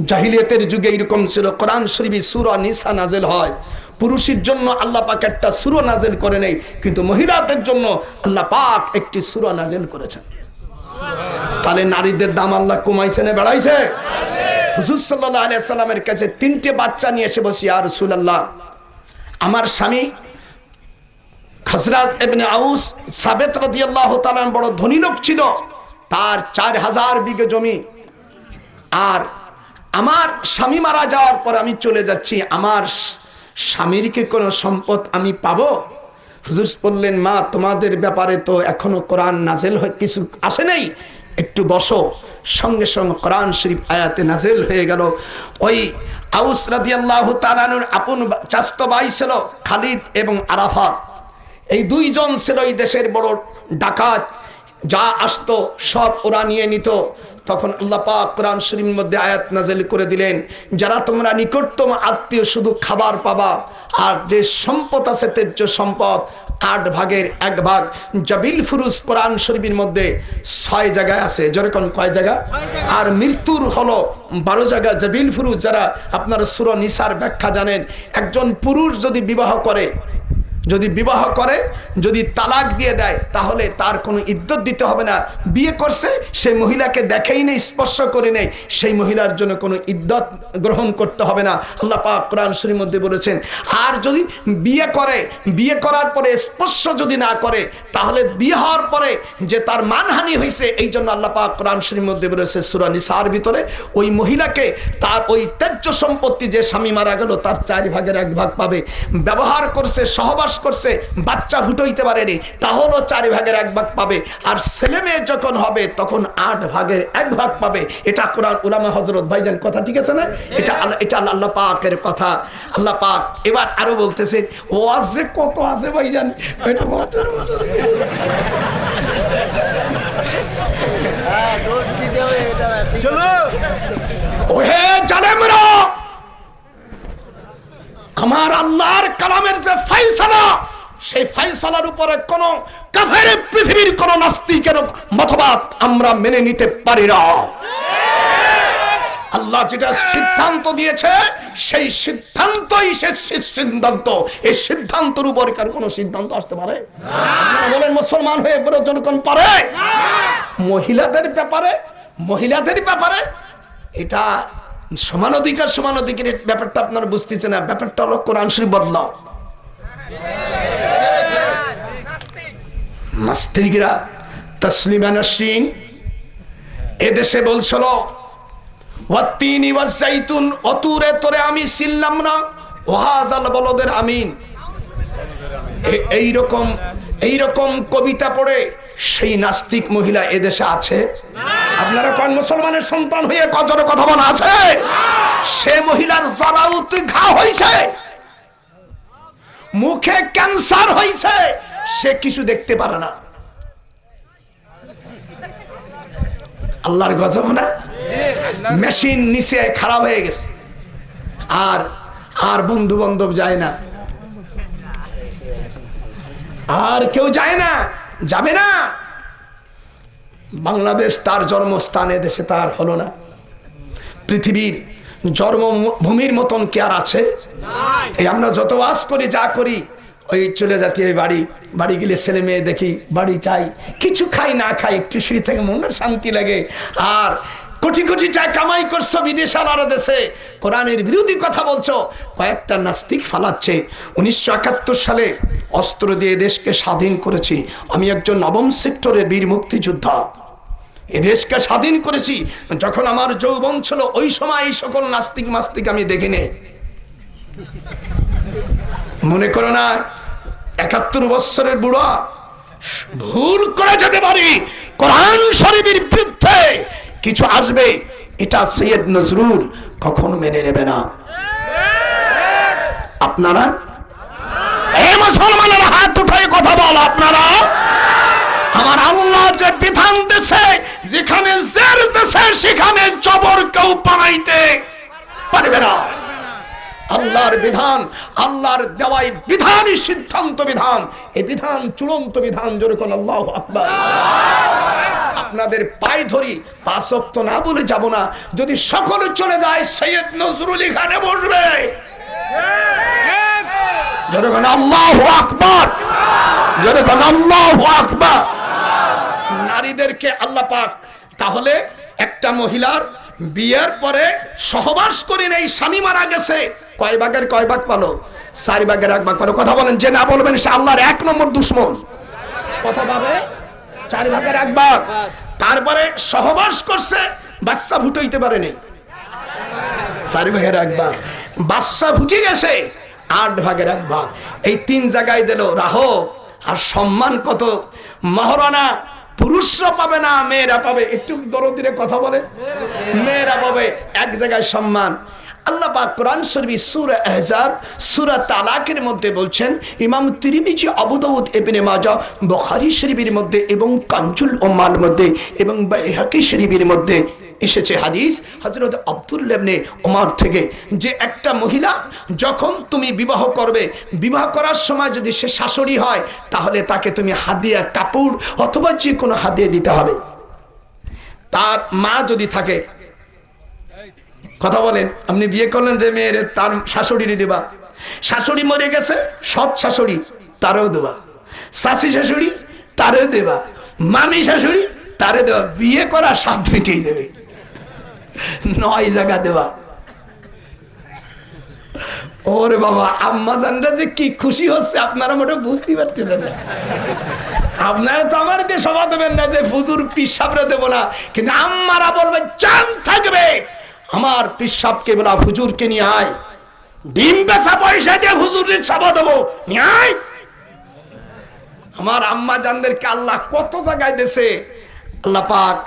জাহিলিয়াতের যুগে এরকম ছিল। কোরআন শরীফে সূরা নিসা নাযিল হয়, পুরুষের জন্য আল্লাহ পাক একটা সূরা নাযিল করে নেই, কিন্তু মহিলাদের জন্য আল্লাহ পাক একটি সূরা নাযিল করেছেন। তাহলে নারীদের দাম আল্লাহ কমাইছে না বাড়াইছে? হুজুর সাল্লাল্লাহু আলাইহি সাল্লামের কাছে 3টে বাচ্চা নিয়ে এসে বসি, ইয়া রাসূলুল্লাহ, আমার স্বামী খাজরাজ ইবনে আউস সাবেত রাদিয়াল্লাহু তাআলা বড় ধনী লোক ছিল, তার 4000 বিঘা জমি, আর আমার স্বামী মারা যাওয়ার পর আমি চলে যাচ্ছি, আমার স্বামীর কি কোনো সম্পদ আমি পাবো? হুজুর বললেন, মা, তোমাদের ব্যাপারে তো এখনো কোরআন নাযিল হয়, কিছু আসে নাই, একটু বসো। সঙ্গে সঙ্গে কোরআন শরীফ আয়াতে নাযিল হয়ে গেল। ওই আউস রাদিয়াল্লাহু তাআলা আনহুর আপন চাচতো ভাই ছিল খালিদ এবং আরাফাত, এই 2 জন ছিল এই দেশের বড় ডাকাত, যা আসতো সব ওরা নিয়ে নিত। তখন আল্লাহ পাক কোরআন শরীফের মধ্যে আয়াত নাযিল করে দিলেন, যারা তোমরা নিকটতম আত্মীয় শুধু খাবার পাবা, আর যে সম্পদ আছে তেজ্য সম্পদ 8 ভাগের 1 ভাগ। জাবিল ফুরুজ কোরআন শরীফের মধ্যে 6 জায়গায় আছে, যেরকম কয় জায়গা, আর মৃত্যুর হলো 12 জায়গা জাবিল ফুরুজ। যারা আপনারা সূরা নিসার ব্যাখ্যা জানেন, একজন পুরুষ যদি বিবাহ করে, যদি তালাক দিয়ে দেয়, তাহলে তার কোনো ইদ্যত দিতে হবে না। বিয়ে করছে, সেই মহিলাকে দেখেই নেই, স্পর্শ করে নেই, সেই মহিলার জন্য কোনো ইদ্যত গ্রহণ করতে হবে না। আল্লাহ পাক কোরআন শরীফের মধ্যে বলেছেন। আর যদি বিয়ে করে, বিয়ে করার পরে স্পর্শ যদি না করে, তাহলে বিয়ে হওয়ার পরে যে তার মানহানি হয়েছে, এই জন্য আল্লাহ পাক কোরআন শরীফের মধ্যে বলেছে সূরা নিসার ভিতরে, ওই মহিলাকে তার ওই তেজ্য সম্পত্তি, যে স্বামী মারা গেল, তার 4 ভাগের 1 ভাগ পাবে। ব্যবহার করছে, সহবাস করছে, বাচ্চা ফুটাইতে পারেনি, তাহলেও 4 ভাগের 1 ভাগ পাবে। আর ছেলে মেয়ে যখন হবে তখন 8 ভাগের 1 ভাগ পাবে। এটা কোরআন উলামা হযরত ভাইজান, কথা ঠিক আছে না? এটা আল্লাহ পাকের কথা। আল্লাহ পাক এবার আরো বলতেছেন, ওয়াজ যে কত আছে ভাইজান, এটা বছর বছর চলো। ওহে জালেমরা, আমার আল্লাহর কালামের যে ফয়সালা, সেই ফয়সালার উপরে কোন কাফের, পৃথিবীর কোন নাস্তিকের মতবাদ আমরা মেনে নিতে পারি না। আল্লাহ যেটা সিদ্ধান্ত দিয়েছে, সেই সিদ্ধান্তই শেষ সিদ্ধান্ত। এই সিদ্ধান্তের উপর কার কোন সিদ্ধান্ত আসতে পারে? আপনারা বলেন, মুসলমান হয়ে জনগণ পারে? মহিলাদের ব্যাপারে এটা সমান অধিকারের ব্যাপারটা আপনারা বুঝতেছেন না। ব্যাপারটা হলো কোরআন শরীফ বদলাও। নাস্তিকরা তাসলিমা নাসরিন এদেশে বলছিল, ওয়াত্তিনি ওয়াজ্জাইতুন, অতুরে তোরে আমি ছিলাম না, ওয়াহাজাল বলদের আমিন। এইরকম কবিতা পড়ে সেই নাস্তিক মহিলা এদেশে আছে? আপনারা কোন মুসলমানের সন্তান হয়ে কজরে কথা বলা আছে? সে মহিলার জরাউতে ঘা হয়েছে, মুখে ক্যান্সার হয়েছে, সে কিছু দেখতে পারে না। আল্লাহর গজব না? মেশিন নিচে খারাপ হয়ে গেছে, আর বন্ধু বান্ধব যায় না, আর কেউ যায় না, যাবে না। বাংলাদেশ তার জন্মস্থান, দেশে তার হলো না। পৃথিবীর জন্মভূমির মতন কি আর আছে? এই আমরা যত ওয়াজ করি, যা করি, ওই চলে যাতে বাড়ি, বাড়ি গেলে ছেলে মেয়ে দেখি, বাড়ি চাই, কিছু খাই না খাই একটু শুয়ে থেকে মনে শান্তি লাগে। আর কোটি কোটি টাকা কামাই করছো বিদেশ আলাদা দেশে, কোরআনের বিরোধী কথা বলছো, কয়েকটা নাস্তিক ফালাচ্ছে। 1971 সালে অস্ত্র দিয়ে দেশকে স্বাধীন করেছি, আমি একজন নবম সেক্টরের বীর মুক্তিযোদ্ধা, এদেশকে স্বাধীন করেছি। যখন আমার যৌবন ছিল ওই সময় এই সকল নাস্তিক মাস্তিক আমি দেখিনি। মনে করো না 71 বছরের বুড়া ভুল করে যেতে পারি, কোরআন শরীফের বিরুদ্ধে কিছু আসবে, এটা সৈয়দ নজরুল কখনো মেনে নেবে না। আপনারা এই মুসলমানের হাত উঠায় কথা বল, আপনারা আমার আল্লাহ যে বিধান দেশে, যেখানে জের দেশে সেখানে জবর কেউ বানাইতে পারবে না। আল্লাহর বিধান, আল্লাহর দেওয়াই বিধানই সিদ্ধান্ত বিধান, এই বিধান চূড়ান্ত বিধান। যেরকম আল্লাহু আকবার। আপনাদের পায়ে ধরি, 5 ওয়াক্ত না বলে যাব না, যদি সকলে চলে যায় সৈয়দ নজরুল এখানে বসবে। যেরকম আল্লাহু আকবার, যেরকম আল্লাহু আকবার। নারীদেরকে আল্লাহ পাক, তাহলে একটা মহিলার বিয়ের পরে সহবাস করে নেই, স্বামী মারা গেছে, কয় ভাগের কয় ভাগ পালো? 4 ভাগের 1 ভাগ পালো। কথা বলেন, যে না বলবেন সে আল্লাহর 1 নম্বর দুশমন। কথা পাবে 4 ভাগের 1 ভাগ। তারপরে সহবাস করছে, বাচ্চা ফুটাইতে পারে নাই, 4 ভাগের 1 ভাগ। বাচ্চা ফুটে গেছে, 8 ভাগের 1 ভাগ। এই 3 জায়গায় দিল রাহ। আর সম্মান কত! মহারানা পুরুষরা পাবে না, মেয়েরা পাবে। একটু দরদিরে কথা বলে, মেয়েরা পাবে 1 জায়গায় সম্মান। আল্লাহ পাক কোরআন শরীফ সূরা আহজাব সূরা তালাকের মধ্যে বলছেন, ইমাম তিরমিজি, আবু দাউদ, ইবনে মাজাহ, বুখারী শরীফের মধ্যে এবং কানজুল উম্মাল মধ্যে এবং বাইহাকী শরীফের মধ্যে এসেছে হাদিস হযরত আব্দুল্লাহ ইবনে ওমর থেকে, যে একটা মহিলা যখন তুমি বিবাহ করবে, বিবাহ করার সময় যদি সে শাশুড়ি হয়, তাহলে তাকে তুমি হাদিয়া, কাপড় অথবা যে কোনো হাদিয়া দিতে হবে। তার মা যদি থাকে, কথা বলেন, আপনি বিয়ে করলেন যে মেয়ের, তার শাশুড়ি দিবা। শাশুড়ি মরে গেছে, সৎ শাশুড়ি, তারও দেবা। শাশি শাশুড়ি, তারও দেবা। মামি শাশুড়ি, তারে দেবা। বিয়ে করা 7 মিটেই দেবে, 9 জায়গা দেবা। ওরে বাবা, আম্মা জানরা যে কি খুশি হচ্ছে আপনারা মোটে বুঝতে পারতেছেন না। আপনারা তো আমার দিয়ে সভা দেবেন না যে হুজুর পিসাবরে দেবো না, কিন্তু আম্মারা বলবে জান থাকবে আমার পিসাবকে বলা হুজুরকে নিয়ে আয়, ডিম বেচা পয়সা দিয়ে হুজুরের সভা দেবো, নিয়ে আয়। আমার আম্মা জানদেরকে আল্লাহ কত জায়গায় দেশে। আল্লাহ পাক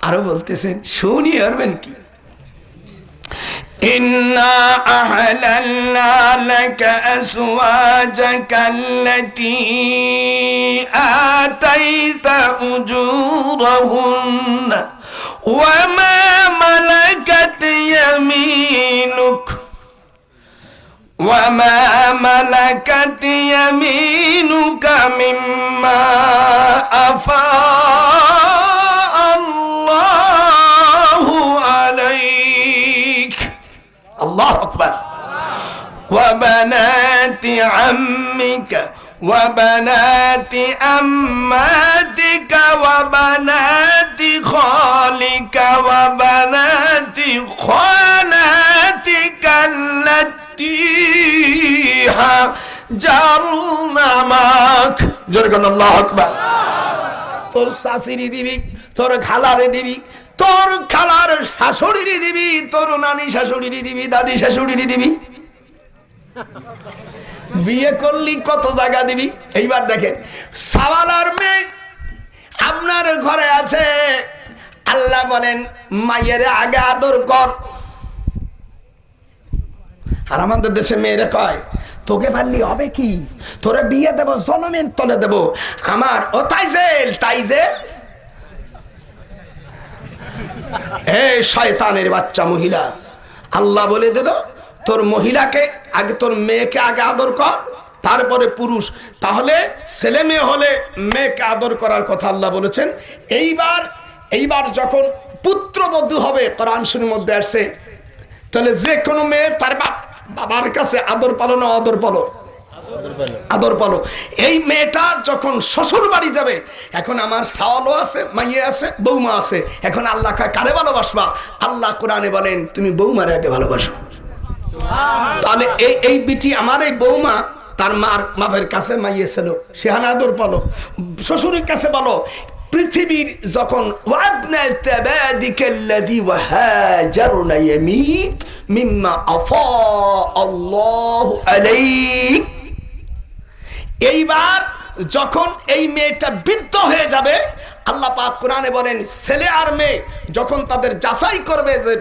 আরো বলতেছেন, শুনিয়ে পারবেন কি, ইন্না আহলালনা লাকা আসওয়াজাকা আল্লাতী আতাইতা উজুরাহুন্না ওয়া মা মালাকাত ইয়ামিনুক وما ملكت يمينك مما أفاء الله عليك. الله أكبر. وبنات عمك وبنات عماتك وبنات خالك وبنات خالاتك التي هاجرن معك. جرغن الله أكبر. তোর শাশুড়ি দিবি, তোর খালারে দিবি, তোর খালার শাশুড়ি দিবি, তোর নানি শাশুড়ি দিবি, দাদি শাশুড়ি দিবি। বিয়ে করলি কত জায়গা দিবি। এইবার দেখেন, সাওয়ালার মেয়ে আপনার ঘরে আছে, আল্লাহ বলেন মায়ের আগে আদর কর। আর আমাদের দেশে মেয়েরা কয় তোকে পারলি হবে কি, তোরে বিয়ে দেবো, জনমের তলে দেবো। আমার ও তাইজেল তাইজেল, এই শয়তানের বাচ্চা মহিলা, আল্লাহ বলে দিল তোর মহিলাকে আগে, তোর মেয়েকে আগে আদর কর, তারপরে পুরুষ। তাহলে ছেলে মেয়ে হলে মেয়েকে আদর করার কথা আল্লাহ বলেছেন। এইবার যখন পুত্রবধূ হবে, কোরআন শরীফের মধ্যে আসছে, তাহলে যে কোনো মেয়ে তার বাবার কাছে আদর পালো না আদর পালো? আদর পালো। এই মেয়েটা যখন শ্বশুর বাড়ি যাবে, এখন আমার সাওয়ালও আছে, মাইয়ে আছে, বৌমা আছে, এখন আল্লাহ কারে ভালোবাসবা? আল্লাহ কোরআনে বলেন তুমি বৌমারে আগে ভালোবাসো। তাহলে এই বিটি আমার এই বৌমা তার মার মাপের কাছে মাইয়ে ছিল, সেখানে আদর পালো। শ্বশুরের কাছে বলো পৃথিবীর যখন এইবার যখন এই মেয়েটা বৃদ্ধ হয়ে যাবে, আল্লাহ পাক কোরআনে বলেন ছেলে আর মেয়ে যখন তাদের যাচাই করবে যে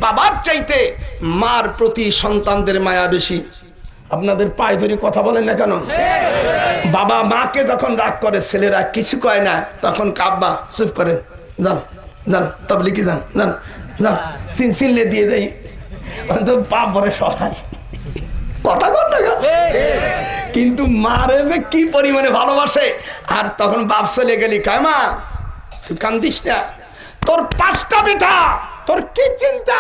বাবার চাইতে মার প্রতি সন্তানদের মায়া বেশি। আপনাদের পায়ে ধরে কথা বলেন না কেন? বাবা মাকে যখন রাগ করে ছেলেরা কিছু কয় না, তখন কাব্বা চুপ করে, যান যান তাবলিগে যান, যান যান চিনলে দিয়ে যাই, পা পরে সহায় কথা কর না। কিন্তু মারে যে কি পরিমাণে ভালোবাসে। আর তখন বাপ চলে গেলি কয় মা তুই কান্দিস না, তোর 5টা পিঠা, তোর কি চিন্তা?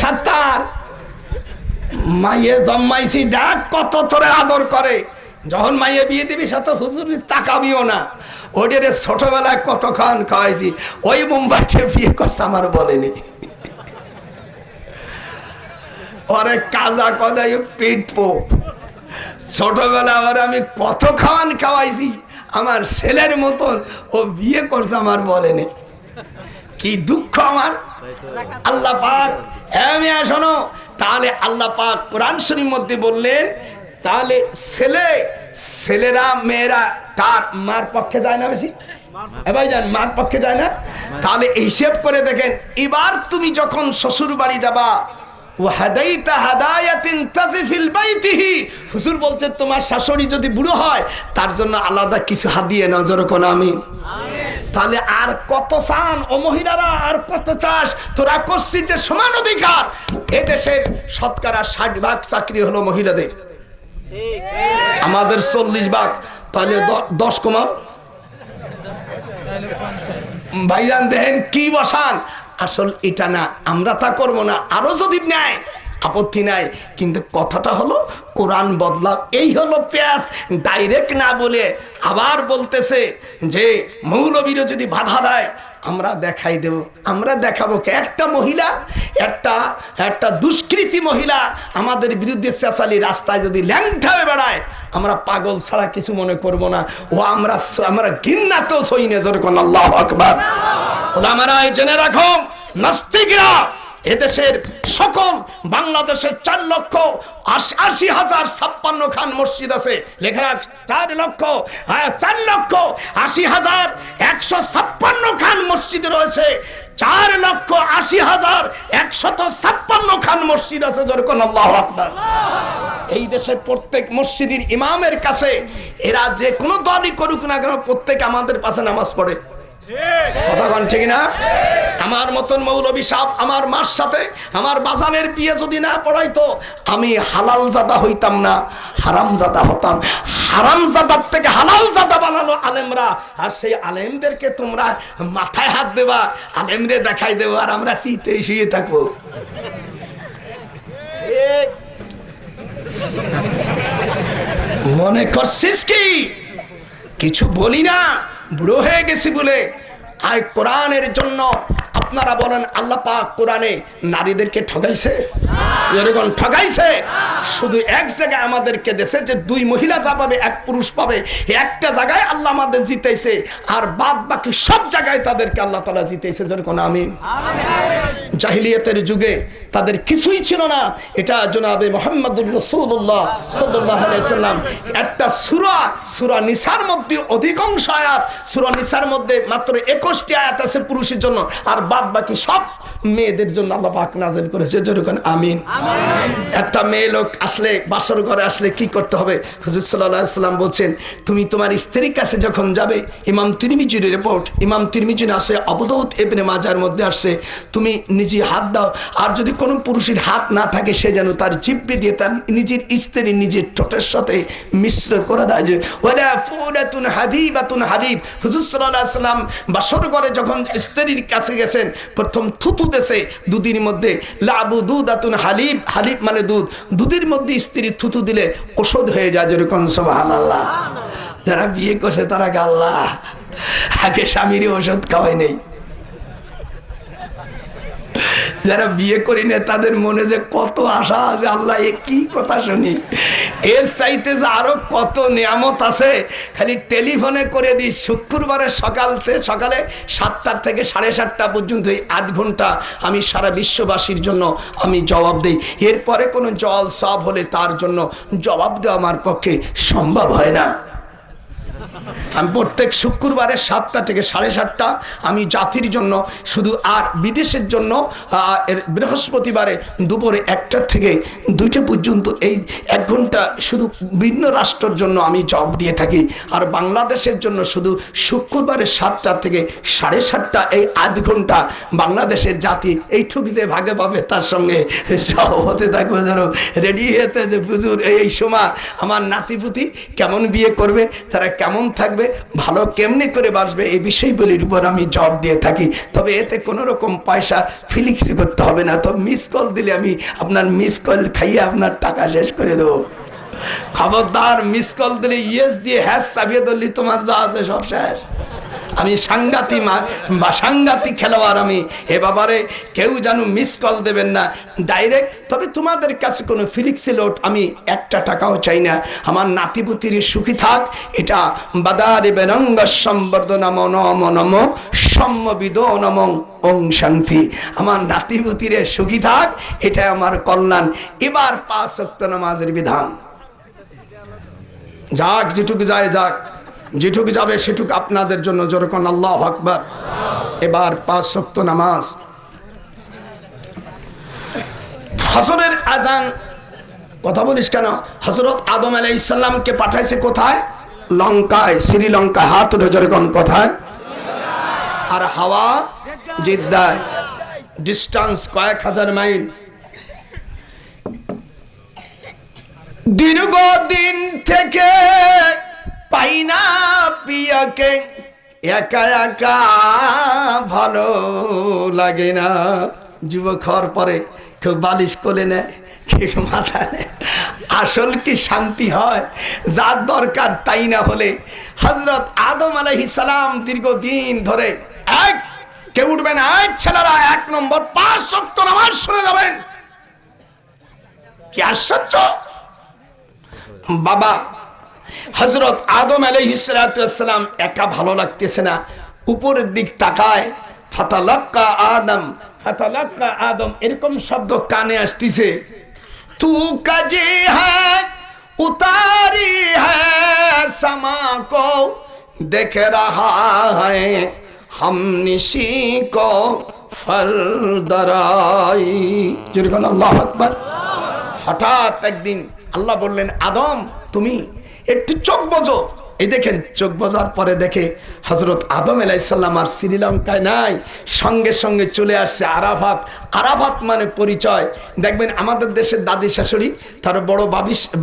সাত্তার মাইয়ে জন্মাইছি দেখ কত তোরে আদর করে। যখন মাইয়ে বিয়ে দিবি সাথে হুজুর তাকাবিও না। ওদের ছোটবেলায় কতক্ষণ খাওয়াইছি, ওই মুম্বাইতে বিয়ে করছে আমার বলেনি। ওরে কাজা কদাই পিটবো। ছোটবেলা আবার আমি কত খাওয়াইছি, আমার ছেলের মতন ও বিয়ে করছে আমার বলেনি। কি দুঃখ আমার। আল্লাহ পাক শোনো, তাহলে আল্লাহ পাক কোরআন শরীফের মধ্যে বললেন তাহলে ছেলেরা মেয়েরা কার মার পক্ষে যায় না বেশি? ভাইজান মার পক্ষে যায় না? তাহলে হিসেব করে দেখেন, এবার তুমি যখন শ্বশুর বাড়ি যাবা, হুজুর বলছে তোমার শাশুড়ি যদি বুড়ো হয় তার জন্য আলাদা কিছু হাদিয়ে নজর কোন আমিন। তাহলে আর কত চান ও মহিলারা, আর কত চাস? তোরা করছিস যে সমান অধিকার। এদেশের শতকরা 60% চাকরি হলো মহিলাদের, আমাদের 40%। তাহলে 10 কমাও ভাইজান, দেখেন কি বসান। আসল এটা না, আমরা তা করবো না, আরো যদি নেয় আপত্তি নাই, কিন্তু কথাটা হলো কোরআন বদলাও। এই হলো পেঁয়াজ। ডাইরেক্ট না বলে আবার বলতেছে যে মৌলবীরা যদি বাধা দেয় আমরা দেখাই দেব। আমরা দেখাবো একটা মহিলা, একটা দুষ্কৃতী মহিলা আমাদের বিরুদ্ধে চেঁচালি রাস্তায় যদি ল্যাংটা হয়ে বেড়ায়, আমরা পাগল ছাড়া কিছু মনে করব না। ও আমরা ঘৃণাতেও সই না। যেরকম আল্লাহু আকবার। ওলামারা জেনে রাখো, নাস্তিকরা এদেশের সকল বাংলাদেশের 4,80,056 খান মসজিদ আছে। লেখা রাখ 4,80,156 খান মসজিদ রয়েছে। 4,80,156 খান মসজিদ আছে। যেরকম আল্লাহু আকবার। এই দেশের প্রত্যেক মসজিদের ইমামের কাছে এরা যে কোনো দলই করুক না কেন, প্রত্যেক আমাদের পাশে নামাজ পড়ে। কথাক্ষণ ঠিক না? আমার মতন মৌলবী সাহেব আমার মার সাথে আমার বাজানের বিয়ে যদি না পড়াইতো, আমি হালাল জাদা হইতাম না, হারাম জাদা হতাম। হারাম জাদার থেকে হালাল জাদা বানালো আলেমরা। আর সেই আলেমদেরকে তোমরা মাথায় হাত দেবা, আলেমরে দেখাই দেবো, আর আমরা শীতে শুয়ে থাকবো। মনে করছিস কি কিছু বলি না? বুড়ো হয়ে গেছি বলে। আর কোরআনের জন্য আপনারা বলেন আল্লাহ পাক কোরআনে নারীদেরকে ঠগাইছে? এরকম ঠগাইছে? শুধু এক জায়গায় আমাদেরকে দেশে যে 2 মহিলা যা পাবে 1 পুরুষ পাবে, একটা জায়গায় আল্লাহ আমাদের জিতাইছে, আর বাদ বাকি সব জায়গায় তাদেরকে আল্লাহ তাআলা জিতাইছে। যেরকম আমিন। জাহিলিয়াতের যুগে তাদের কিছুই ছিল না। এটা জনাবে মুহাম্মদুর রাসূলুল্লাহ সাল্লাল্লাহু আলাইহি সাল্লাম একটা সূরা নিসার মধ্যে অধিকাংশ আয়াত, সূরা নিসার মধ্যে মাত্র 21টি আয়াত আছে পুরুষের জন্য, আর বাদ বাকি সব মেয়েদের জন্য আল্লাহ পাক নাযিল করেছে। যেরকম আমিন। একটা মেয়ে লোক আসলে, বাসর ঘরে আসলে কি করতে হবে? হুজুর সাল্লাল্লাহু আলাইহি সাল্লাম বলছেন, তুমি তোমার স্ত্রীর কাছে যখন যাবে, ইমাম তিরমিজির রিপোর্ট, ইমাম তিরমিজি আছে, আবু দাউদ ইবনে মাজার মধ্যে আসছে, তুমি নিজে হাত দাও, আর যদি কোনো পুরুষের হাত না থাকে সে যেন তার জিহ্বা দিয়ে তার নিজের স্ত্রী নিজের ঠোঁটের সাথে মিশ্র করে দেয়। যে ওয়ালা ফুরাতুন হাদিবাতুন হাদিব। হুজুর সাল্লাল্লাহু আলাইহি সাল্লাম বাসর ঘরে যখন স্ত্রীর কাছে গেছেন, প্রথম থুতু দেশে দুদিনের মধ্যে লাবু দুদাতুন নতুন হালিব, হালিব মানে দুধ, দুধের মধ্যে স্ত্রী থুতু দিলে ওষুধ হয়ে যায়, যেরকম সুবহানাল্লাহ। যারা বিয়ে করছে তারা গাল্লা, আগে স্বামীরই ওষুধ খাওয়াই নেই। যারা বিয়ে করি না তাদের মনে যে কত আশা যে আল্লাহ এ কি কথা শুনি, এর চাইতে যে আরো কত নিয়ামত আছে, খালি টেলিফোনে করে দিই। শুক্রবারে সকালে 7টা থেকে 7:30 পর্যন্ত এই আধ ঘন্টা আমি সারা বিশ্ববাসীর জন্য আমি জবাব দেই। এরপরে কোনো জল সব হলে তার জন্য জবাব দেওয়া আমার পক্ষে সম্ভব হয় না। আমি প্রত্যেক শুক্রবারে 7টা থেকে 7:30 আমি জাতির জন্য শুধু, আর বিদেশের জন্য বৃহস্পতিবারে দুপুরে 1টা থেকে 2টা পর্যন্ত এই 1 ঘন্টা শুধু ভিন্ন রাষ্ট্রের জন্য আমি জব দিয়ে থাকি। আর বাংলাদেশের জন্য শুধু শুক্রবারে 7টা থেকে 7:30 এই আধ ঘন্টা বাংলাদেশের জাতি এইটুকু যে ভাগে পাবে তার সঙ্গে সব হতে থাকবে। যেন রেডি হতে যে হুজুর এই সময় আমার নাতিপুতি কেমন বিয়ে করবে, তারা কেমন থাকবে, ভালো কেমনি করে বাসবে, এই বিষয়গুলির উপর আমি জব দিয়ে থাকি। তবে এতে কোনো রকম পয়সা ফিলিক্সি করতে হবে না। তো মিস কল দিলে আমি আপনার মিস কল খাইয়ে আপনার টাকা শেষ করে দেবো। খবরদার, মিস কল দিলে ইয়েস দিয়ে হ্যাশ চাপিয়ে ধরলি তোমার যা আছে সব শেষ। আমি সাংঘাতিক খেলোয়াড় আমি। এ বাবারে কেউ যেন মিস কল দেবেন না, ডাইরেক্ট। তবে তোমাদের কাছে কোনো ফিলিক্সি লোট আমি 1 টাকাও চাই না। আমার নাতিপুতির সুখী থাক, এটা বাদারে বেরঙ্গ সম্বর্ধনম নম নম সম্মবিদো নম ওং শান্তি। আমার নাতিপুতির সুখী থাক, এটা আমার কল্যাণ। এবার 5 ওয়াক্ত নামাজের বিধান। যাক, যেটুকু যায় যাক, যেটুকু যাবে সেটুকু আপনাদের জন্য। যেরকম আল্লাহু আকবার। এবার 5 ওয়াক্ত নামাজ। ফজরের আযান। কথা বলিস কেন? হযরত আদম আলাইহিস সালামকে পাঠাইছে কোথায়? লঙ্কায়, শ্রীলঙ্কা। হাত উঠে যেরকম কোথায়? আর হাওয়া জিদ্দায়। ডিস্টেন্স কয়েক হাজার মাইল। দীর্ঘদিন থেকে পাই না প্রিয়কে, একা একা ভালো লাগে না। যুবক হওয়ার পরে কেউ বালিশ কোলে নেয়, কেউ মাথা নেয়। আসল কি শান্তি হয়? যার দরকার তাই না হলে হযরত আদম আলাইহিস সালাম দীর্ঘদিন ধরে কেউ উঠবে না। ছেলেরা 1 নম্বর 5 ওয়াক্ত নামাজ শুনে যাবেন। কি আশ্চর্য! বাবা হযরত আদম আলাইহিস সালাম একা ভালো লাগতেছে না, উপরের দিক তাকায়। ফাতালাক্কা আদম এরকম শব্দ কানে আসতেছে। তু কাজে হ্যাঁ উতারি হ্যাঁ সমা কো দেখ রাহা হ্যায় হাম নিশি কো ফরদরাই। যেরকম আল্লাহু আকবার। হঠাৎ একদিন আল্লাহ বললেন, আদম তুমি একটু চোখ বোঝো। এই দেখেন, চোখ বোঝার পরে দেখে হযরত আদম আলাইহিস সালাম আর শ্রীলঙ্কায় নাই, সঙ্গে সঙ্গে চলে আসছে আরাফাত। আরাফাত মানে পরিচয়। দেখবেন আমাদের দেশের দাদি শাশুড়ি তার বড়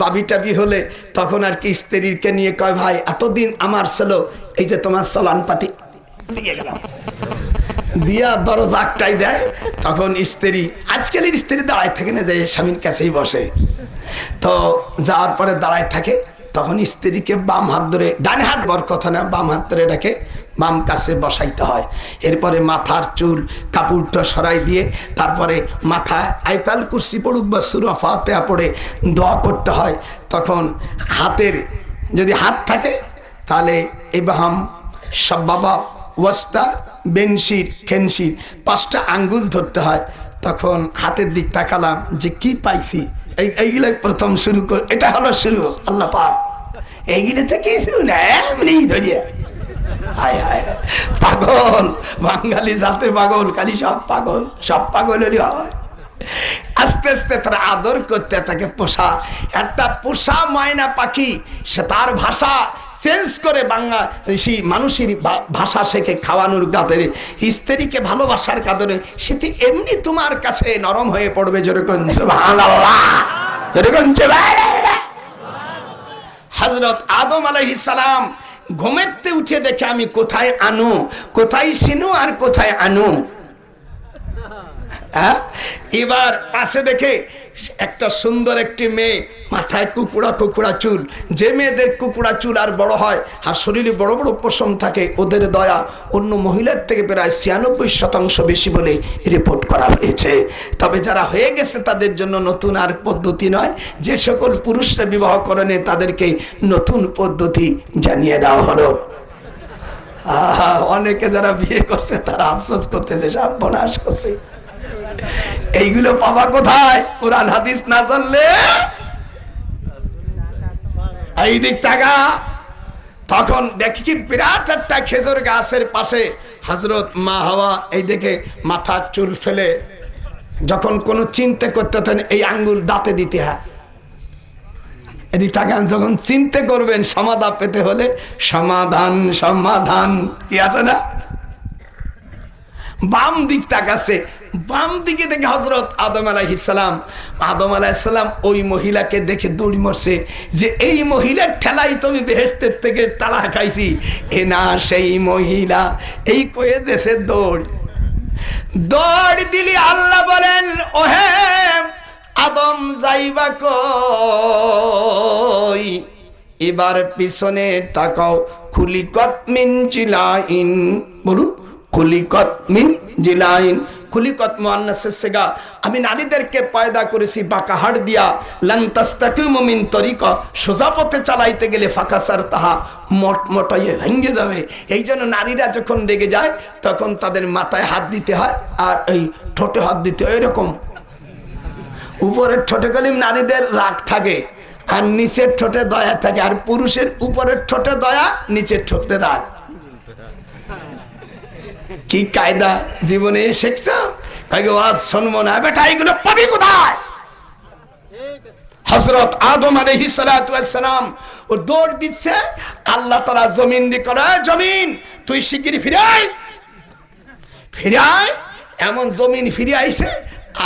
বাবি টাবি হলে তখন আর কি স্ত্রীকে নিয়ে কয়, ভাই এতদিন আমার ছিল, এই যে তোমার চালান পাতি দিয়ে গেলাম, দিয়া দরজা আটটাই দেয়। তখন স্ত্রী, আজকালের স্ত্রী দাঁড়ায় থাকে না, যে স্বামীর কাছেই বসে। তো যাওয়ার পরে দাঁড়ায় থাকে, তখন স্ত্রীকে বাম হাত ধরে, ডান হাত বর কথা না, বাম হাত ধরে ডাকে বাম কাছে বসাইতে হয়। এরপরে মাথার চুল কাপড়টা সরাই দিয়ে তারপরে মাথায় আয়াতুল কুরসি পড়ুক বা সূরা ফাতিহা পড়ে দোয়া করতে হয়। তখন হাতের যদি হাত থাকে তাহলে ইবহাম, সাবাবা, ওয়াস্তা, বেনশির, খেনশির 5টা আঙ্গুল ধরতে হয়। তখন হাতের দিক তাকালাম যে কি পাইছি, এইগুলাই প্রথম শুরু কর। এটা হলো শুরু। আল্লাহ পাক এইগুলো থেকে শুরু না, এমনি ধরিয়া। হায় হায়, পাগল বাঙালি জাতে পাগল, খালি সব পাগল হলে হয়। আস্তে আস্তে তারা আদর করতে তাকে পোষা, একটা পোষা ময়না পাখি, সে তার ভাষা চেঞ্জ করে বাংলাদেশি মানুষের ভাষা শেখে খাওয়ানোর কাতরে, স্ত্রীকে ভালোবাসার কাতরে। সেটি এমনি তোমার কাছে নরম হয়ে পড়বে। যেরকম সুবহানাল্লাহ, যেরকম সুবহানাল্লাহ। হযরত আদম আলাইহিস সালাম ঘুমেতে উঠে দেখে আমি কোথায় আনু, কোথায় সিনু আর কোথায় আনু। এবার পাশে দেখে একটা সুন্দর একটি মেয়ে, মাথায় কুকুড়া কুকুড়া চুল। যে মেয়েদের কুকুড়া চুল আর বড় হয় আর শরীরে বড় বড় পশম থাকে, ওদের দয়া অন্য মহিলার থেকে প্রায় 96% বেশি বলে রিপোর্ট করা হয়েছে। তবে যারা হয়ে গেছে তাদের জন্য নতুন আর পদ্ধতি নয়, যে সকল পুরুষরা বিবাহ করেনি তাদেরকে নতুন পদ্ধতি জানিয়ে দেওয়া হলো। অনেকে যারা বিয়ে করছে তারা আফসোস করতেছে, সর্বনাশ করছে। এইগুলো পাবা কোথায়? কোরআন হাদিস না জানলে। এই দিক টাকা তখন দেখি কি বিরাট একটা খেজুর গাছের পাশে হযরত মা হাওয়া এই দিকে মাথার চুল ফেলে যখন কোনো চিন্তা করতেন এই আঙ্গুল দাঁতে দিতে হয়। এদিক তাকান, যখন চিন্তা করবেন সমাধান পেতে হলে সমাধান সমাধান কি আছে না, বাম দিক তাকাচ্ছে, বাম দিকে দেখে হযরত আদম আলাইহিস সালাম। আদম আলাইহিস সালাম ওই মহিলাকে দেখে দৌড়ি মরছে যে এই মহিলার ঠেলাই তুমি বেহেশতের থেকে তাড়া খাইছি, এ না সেই মহিলা। এই কয়ে দেশে দৌড় দিলি। আল্লাহ বলেন, ওহে আদম যাইবা কই, এবার পিছনে তাকাও। খুলিকত মিন জিলাইন, বলুন খুলিকত মিন জিলাইন। খুলিকত মুআন্নাসের সিগা, আমি নারীদেরকে পয়দা করেছি বাঁকা হাড় দিয়া। লান তাস্তাকিমু মিন তরিকা, সোজা পথে চালাইতে গেলে ফাকাসার তাহা মটমটাইয়ে ভেঙে যাবে। এই জন্য নারীরা যখন রেগে যায় তখন তাদের মাথায় হাত দিতে হয় আর এই ঠোঁটে হাত দিতে হয়। এরকম উপরের ঠোঁটে গেলে নারীদের রাগ থাকে আর নিচের ঠোঁটে দয়া থাকে, আর পুরুষের উপরের ঠোঁটে দয়া, নিচের ঠোঁটে রাগ। কি কায়দা জীবনে শিখছ? আজ শুনবো না বেটা, এগুলো পাবি কোথায়? হযরত আদম আলাইহিস সালাতু ওয়াস সালাম ও দৌড় দিচ্ছে। আল্লাহ তাআলা জমিন দি করে, জমিন তুই শিগগির ফিরাই ফিরাই। এমন জমিন ফিরে আইছে।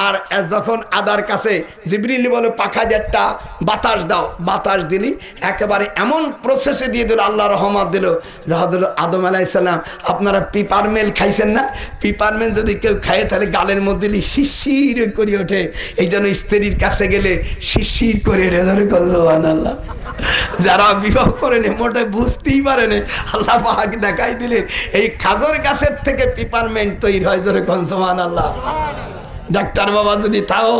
আর যখন আদার কাছে জিবরিল বলে পাখা একটা বাতাস দাও, বাতাস দিলি একেবারে এমন প্রসেসে দিয়ে দিল, আল্লাহ রহমত দিল। আদম আলাইহিস সালাম, আপনারা পিপারমেল খাইছেন না? পিপারমেল যদি কেউ খায় তাহলে গালের মধ্যে শিরশির করে ওঠে। এই জন্য স্ত্রীর কাছে গেলে শিরশির করে সুবহানাল্লাহ। যারা বিবাহ করেনি মোটে বুঝতেই পারেনি, আল্লাহ পাক দেখাই দিলেন এই খাজর গাছের থেকে পিপারমেন্ট তৈরি হয়। জোরে কোন সুবহানাল্লাহ। ডাক্তার বাবা যদি তাও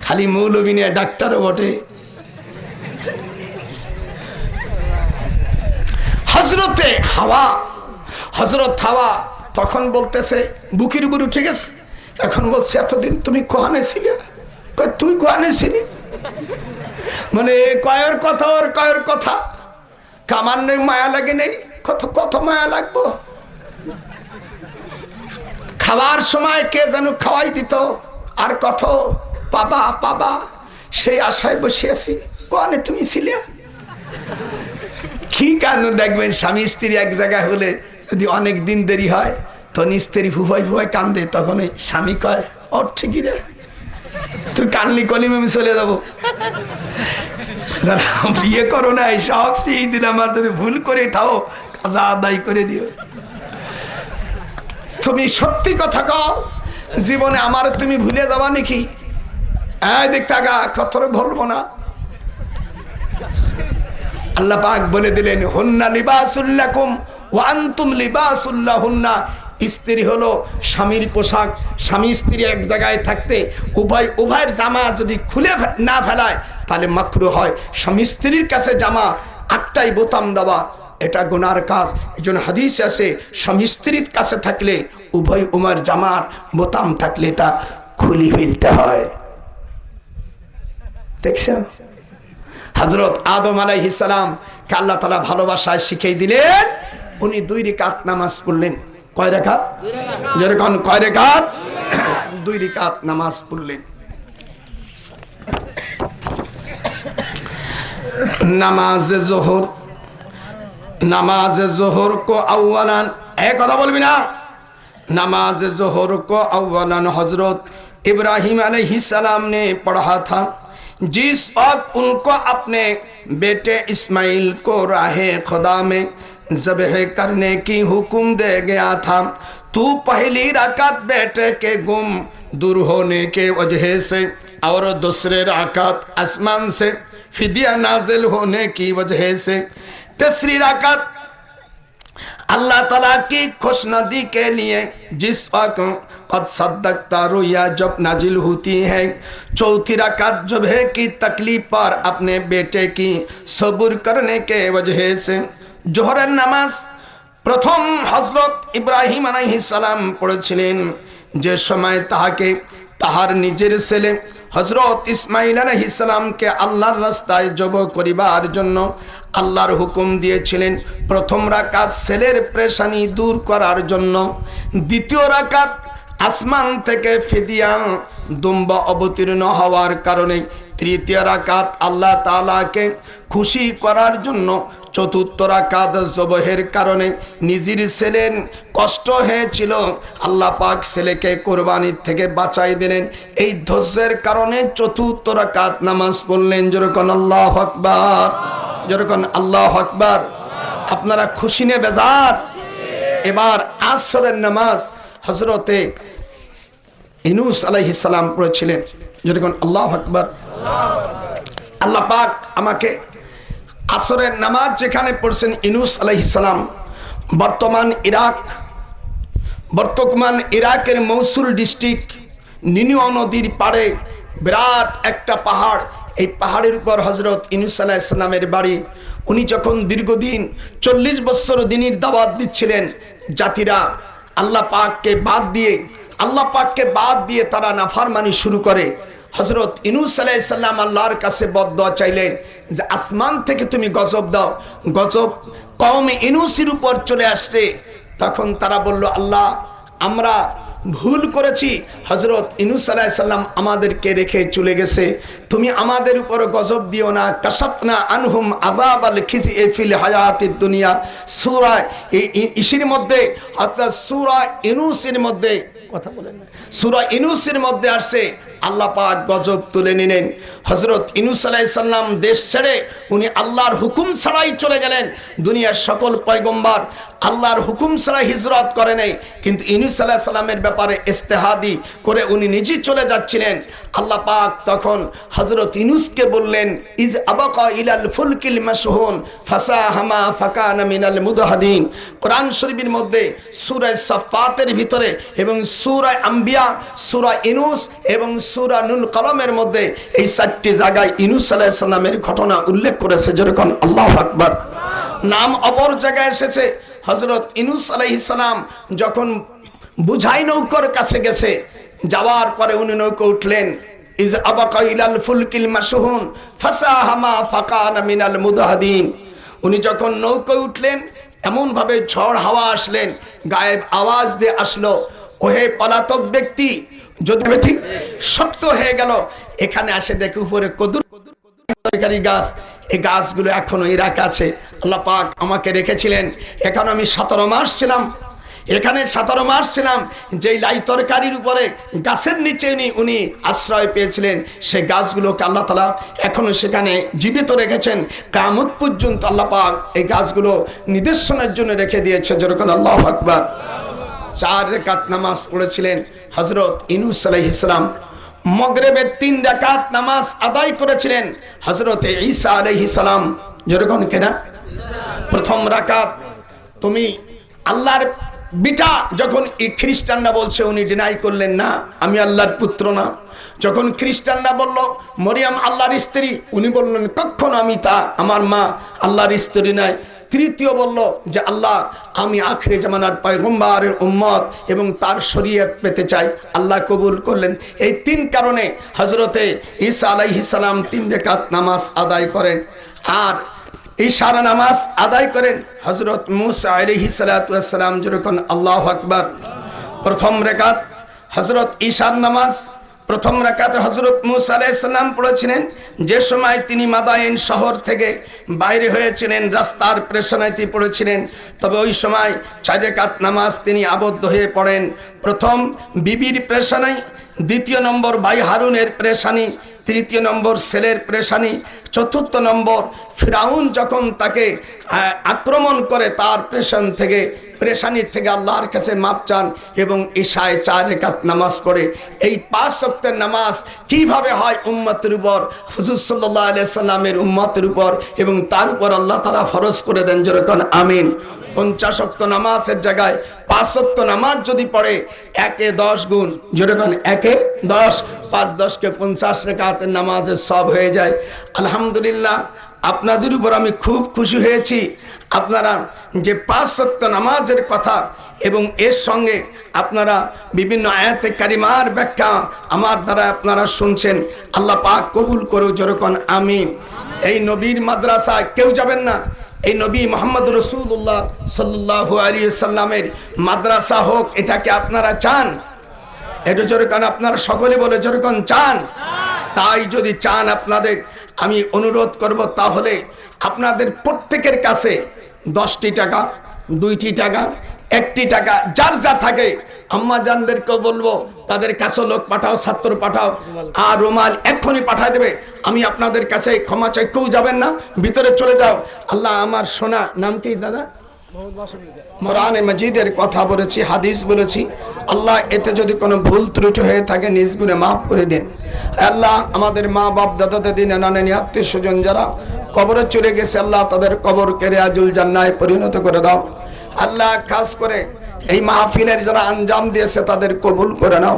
খালি মৌলবী নিয়ে ডাক্তারও বটে। হযরত হাওয়া তখন বলতেছে বুকের উপর উঠে গেছে। এখন বলছে এতদিন তুমি কোহানে ছিলে? তুই কোহানে ছিলি? মানে কয়ের কথা ওর কয়ের কথা, কামার নেই মায়া লাগে নেই, কত মায়া লাগবো। খাওয়ার সময় কে যেন খাওয়াই দিত, আর কত পাবা পাবা সেই আশায় বসে আছি। কোয়ানে তুমি ছিলে? কি কারণ দেখবেন স্বামী স্ত্রী এক জায়গায় হলে যদি অনেক দিন দেরি হয় তখন স্ত্রী ফুফাই ফুফাই কান্দে, তখন স্বামী কয় ওর ঠিকই রে, তুই কানলি কলিম আমি চলে যাবো। যারা বিয়ে করো না সব সেই দিন আমার যদি ভুল করে থাও কাজা আদায় করে দিও। তুমি সত্যি কথা কও, জীবনে আমার তুমি ভুলে যাবা নাকি? দেখতে আগা কতরে বলবো না। আল্লাহ পাক বলে দিলেন হুন্না লিবাসুল লাকুম ওয়া আনতুম লিবাসুল লাহুন্না। স্ত্রী হলো স্বামীর পোশাক। স্বামী স্ত্রী এক জায়গায় থাকতে উভয়ের জামা যদি খুলে না ফেলায় তাহলে মাকরুহ হয়। স্বামী স্ত্রীর কাছে জামা 8টাই বোতাম দেওয়া এটা গুনার কাজ। এই জন্য হাদিস আছে স্বামী স্ত্রীর কাছে থাকলে উভয় জামার বোতাম থাকলে তা খুলে ফেলতে হয়। দেখছেন হযরত আদম আলাইহিস সালাম কে আল্লাহ তাআলা ভালোবাসায় শিখিয়ে দিলেন। উনি 2 রাকাত নামাজ পড়লেন। কয় রাকাত? 2 রাকাত। কয় রাকাত? 2 রাকাত নামাজ পড়লেন। नमाज जोहर को अव्वलन, एक কথা বলবি না, नमाज जोहर को अव्वलन हजरत इब्राहिम अलैहिस्सलाम ने पढ़ा था। जिस वक्त उनको अपने बेटे इस्माइल को राहे खुदा में ज़बह करने की हुक्म दे गया था, तू पहली रकात बेटे के गुम दूर होने के वजह से और दूसरे रकात आसमान से फिदिया नाजिल होने की वजह से, तीसरी रकात अल्लाह ताला की खुशनदी के लिए जिस वक्त कद सद्दक़ता रुया जब नाजिल होती है, चौथी रकात ज़ुबह की तकलीफ पर अपने बेटे की सब्र करने के वजह से, जोहरेर नामाज प्रथम हजरत इब्राहिम अलैहिस सालाम पढ़ेছিলেন যে সময় তাহাকে তাহার নিজের ছেলে হযরত ইসমাইল আলাইহিস সালামকে আল্লাহর রাস্তায় জবাই করিবার জন্য আল্লাহর হুকুম দিয়েছিলেন। প্রথম রাকাত ছেলের পেরেশানি দূর করার জন্য, দ্বিতীয় রাকাত আসমান থেকে ফিদিয়া দুম্বা অবতীর্ণ হওয়ার কারণে, তৃতীয় রাকাত আল্লাহ তাআলাকে খুশি করার জন্য, চতুর্থ রাকাত জবহের কারণে নিজের ছেলের কষ্ট হয়েছিল, আল্লাহ পাক ছেলেকে কোরবানির থেকে বাঁচাই দিলেন। এই ধৈর্যের কারণে চতুর্থ রাকাত নামাজ পড়লেন। যেরকম আল্লাহু আকবার, যেরকম আল্লাহু আকবার। আপনারা খুশি নে বেজার? এবার আসরের নামাজ হযরতে ইউনূস আলাইহিস সালাম পড়েছিলেন। যেরকম আল্লাহু আকবার। আল্লাহ পাক আমাকে আসরের নামাজ যেখানে পড়ছেন ইউনূস আলাইহিস সালাম, বর্তমান ইরাকের মৌসুল ডিস্ট্রিক্ট নিনিয়া নদীর পাড়ে বিরাট একটা পাহাড়, এই পাহাড়ের উপর হযরত ইউনূস আলাইহিস সালামের বাড়ি। উনি যখন দীর্ঘদিন 40 বছর দিনের দাওয়াত দিচ্ছিলেন, জাতিরা আল্লাহ পাককে বাদ দিয়ে তারা নাফরমানি শুরু করে। হযরত ইউনূস আলাইহিস সালাম আল্লাহর কাছে বদদুয়া চাইলেন যে আসমান থেকে তুমি গজব দাও। গজব কওমে ইউনূসের উপর চলে আসছে। তখন তারা বলল, আল্লাহ আমরা ভুল করেছি, হযরত ইউনূস আলাইহিস সালাম আমাদেরকে রেখে চলে গেছে, তুমি আমাদের উপর গজব দিও না। কাশাফনা আনহুম আযাবাল খিজি ফিল হায়াতিদ দুনিয়া, সূরা ইসির মধ্যে অর্থাৎ সূরা ইউনূসের মধ্যে কথা বলেন না, সূরা ইউনূসের মধ্যে আসছে আল্লাহ পাক গজব তুলে নিলেন। হযরত ইউনূস আলাইহিস সালাম দেশ ছেড়ে উনি আল্লাহর হুকুম ছাড়াই চলে গেলেন। দুনিয়ার সকল পয়গম্বর আল্লাহর হুকুম ছাড়া হিজরত করে নাই, কিন্তু ইউনূস আলাইহিস সালামের ব্যাপারে ইস্তেহাদি করে উনি নিজেই চলে যাচ্ছিলেন। আল্লাহ পাক তখন হযরত ইউনূসকে বললেন, ইজ আবাকা ইলাল ফুলকিল মাশহুন ফাসাহামা ফাকানা মিনাল মুদহাদিন। কোরআন শরীফের মধ্যে সূরা সাফফাতের ভিতরে এবং সূরা আম্বিয়া, সূরা ইউনূস এবং সূরা নুল কলমের মধ্যে এই 4টি জায়গায় ইউনূস আলাইহিস সালামের ঘটনা উল্লেখ করেছে। যেরকম আল্লাহু আকবার। নাম অপর জায়গায় এসেছে। হযরত ইউনূস আলাইহিস সালাম যখন বুঝাই নৌকার কাছে গেছে, যাওয়ার পরে উনি নৌকা উঠলেন। ইজ আবাকা ইলাল ফুলকিল মাশহুন ফাসাহামা ফাকানা মিনাল মুদহাদিন। উনি যখন নৌকায় উঠলেন, এমন ভাবে ঝড় হাওয়া আসলেন, গায়েব আওয়াজ দিয়ে আসলো, ওহে পলাতক ব্যক্তি, যদি ঠিক শক্ত হয়ে গেল। এখানে আসে দেখে উপরে কদুর তরকারি গাছ, এই গাছগুলো এখনো ইরাক আছে। আল্লাহ পাক আমাকে রেখেছিলেন, এখানে আমি 17 মাস ছিলাম। এখানে 17 মাস ছিলাম। যেই লাই তরকারির উপরে গাছের নিচে উনি আশ্রয় পেয়েছিলেন, সেই গাছগুলোকে আল্লাহ তাআলা এখনো সেখানে জীবিত রেখেছেন। কিয়ামত পর্যন্ত আল্লাহ পাক এই গাছগুলো নিদর্শনের জন্য রেখে দিয়েছে। যেরকম আল্লাহু আকবার। 4 রাকাত নামাজ পড়েছিলেন হযরত ইউনূস আলাইহিস সালাম। মাগরিবের 3 রাকাত নামাজ আদায় করেছিলেন হযরত ঈসা আলাইহিস সালাম। যেরকম কেনা প্রথম রাকাত তুমি আল্লাহর বিটা, যখন খ্রিস্টানরা বলছে উনি ডিনাই করলেন না, আমি আল্লাহর পুত্র না। যখন খ্রিস্টানরা বলল মরিয়ম আল্লাহর স্ত্রী, উনি বললেন কখনো আমি আমার মা আল্লাহর স্ত্রী নাই। তৃতীয় বলল যে আল্লাহ আমি আখিরে জামানার পয়গম্বরের উম্মত এবং তার শরীয়ত পেতে চাই। আল্লাহ কবুল করলেন। এই 3 কারণে হযরতে ঈসা আলাইহিস সালাম 3 রাকাত নামাজ আদায় করেন। আর ঈশার নামাজ আদায় করেন হযরত মূসা আলাইহিস সালাতু ওয়াস সালাম। যেরকম আল্লাহু আকবার। প্রথম রাকাত হযরত ঈশার নামাজ, প্রথম রাকাতে হযরত মূসা আলাইহিস সালাম পড়েছিলেন। যে সময় তিনি মাদায়েন শহর থেকে বাইরে হয়েছিলেন, রাস্তার পেরেশানিতে পড়েছিলেন, তবে ওই সময় 4 রাকাত নামাজ তিনি আবদ্ধ হয়ে পড়েন। প্রথম বিবির পেরেশানি, দ্বিতীয় নম্বর ভাই হারুনের পেরেশানি, তৃতীয় নম্বর ছেলের পেরেশানি, চতুর্থ নম্বর ফিরাউন যখন তাকে আক্রমণ করে তার পেরেশানি থেকে আল্লাহর কাছে মাপ চান এবং ঈশায় 4 রাকাত নামাজ পড়ে। এই 5 ওয়াক্তের নামাজ কিভাবে হয় উম্মতের উপর, হুজুর সাল্লাল্লাহু আলাইহি সাল্লামের উম্মতের উপর এবং তার উপর আল্লাহ তাআলা ফরজ করে দেন, যেরকম আমিন। 50 ওয়াক্ত নামাজের জায়গায় 5 ওয়াক্ত নামাজ যদি পড়ে 1 এ 10 গুণ, যেরকম 1 এ 10, 5 10 কে 50 রাকাতের নামাজের সব হয়ে যায়। আলহামদুলিল্লাহ, আপনাদের উপর আমি খুব খুশি হয়েছি। আপনারা যে 5 ওয়াক্ত নামাজের কথা এবং এর সঙ্গে আপনারা বিভিন্ন আয়াতে কারিমার ব্যাখ্যা আমার দ্বারা আপনারা শুনছেন, আল্লাহ পাক কবুল করুক, যেরকম আমিন। এই নবীর মাদ্রাসায় কেউ যাবেন না, এই নবী মুহাম্মদ রাসূলুল্লাহ সাল্লাল্লাহু আলাইহি সাল্লামের মাদ্রাসা হোক, এটাকে আপনারা চান? এটা যেরকম আপনারা সকলে বলে যেরকম চান। তাই যদি চান আপনাদের আমি অনুরোধ করব, তাহলে আপনাদের প্রত্যেকের কাছে 10টি টাকা, 2টি টাকা, 1টি টাকা, যার যা থাকে আম্মা জানদেরকে বলবো তাদের কাছে লোক পাঠাও, ছাত্র পাঠাও, আর রুমাল এক্ষুনি পাঠায় দেবে। আমি আপনাদের কাছে ক্ষমা চাই, কেউ যাবেন না, ভিতরে চলে যাও। আল্লাহ আমার সোনা, নাম কি দাদা? কোরআনে মাজিদের কথা বলেছি, হাদিস বলেছি। আল্লাহ এতে যদি কোনো ভুল ত্রুটি হয়ে থাকে নিজ গুণে মাফ করে দেন। আল্লাহ আমাদের মা বাপ দাদা দাদি নানা নানি আত্মীয় স্বজন যারা কবরে চলে গেছে, আল্লাহ তাদের কবরকে রিয়াজুল জান্নাহে পরিণত করে দাও। আল্লাহ খাস করে এই মাহফিলের যারা আঞ্জাম দিয়েছে তাদের কবুল করে নাও।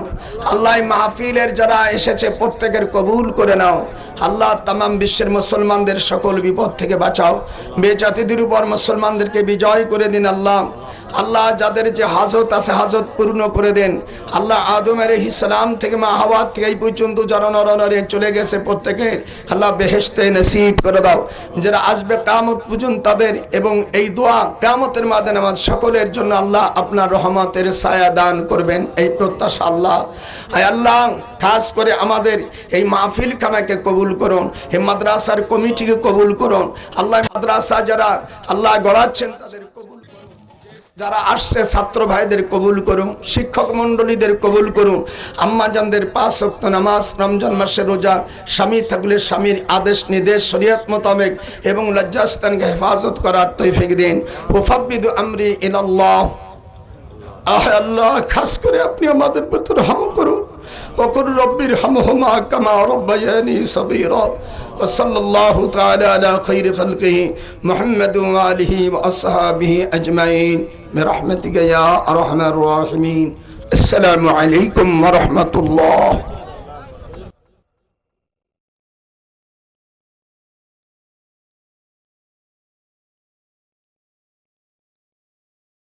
আল্লাহ এই মাহফিলের যারা এসেছে প্রত্যেকের কবুল করে নাও। আল্লাহ তামাম বিশ্বের মুসলমানদের সকল বিপদ থেকে বাঁচাও। বেজাতিদের উপর মুসলমানদেরকে বিজয় করে দিন। আল্লাহ যাদের যে হাজত আছে হাজত পূর্ণ করে দেন। আল্লাহ আদম আলাইহিস সালাম থেকে মা হাওয়া থেকে এই পর্যন্ত যারা নরনারী চলে গেছে প্রত্যেকের আল্লাহ বেহেশতে নসিব করে দাও। যারা আসবে কিয়ামত পর্যন্ত তাদের এবং এই দোয়া কিয়ামতের মাঝে নামাজ সকলের জন্য আল্লাহ আপনার রহমতের ছায়া দান করবেন, এই প্রত্যাশা আল্লাহ। আল্লাহ খাস করে আমাদের এই মাহফিল খানাকে কবুল করুন, এই মাদ্রাসার কমিটিকে কবুল করুন। আল্লাহ মাদ্রাসা যারা আল্লাহ গড়াচ্ছেন তাদের কবুল, যারা আসছে ছাত্র ভাইদের কবুল করুন, শিক্ষক মন্ডলীদের কবুল করুন। আম্মা জানদের 5 ওয়াক্ত নামাজ, রমজান মাসের রোজা, স্বামী থাকলে স্বামীর আদেশ নির্দেশ শরীয়ত মোতাবেক এবং লজ্জাস্থানকে হেফাজত করার তৌফিক দিন। ওয়াফাবিদু আমরি ইলাল্লাহ। আল্লাহ খাস করে আপনি আমাদের প্রতি রহম করুন। وقل رب ارحمهما كما ربياني صغيرا وصلى الله تعالى على خير خلقه محمد وآله وأصحابه أجمعين برحمتك يا أرحم الراحمين. السلام عليكم ورحمة الله.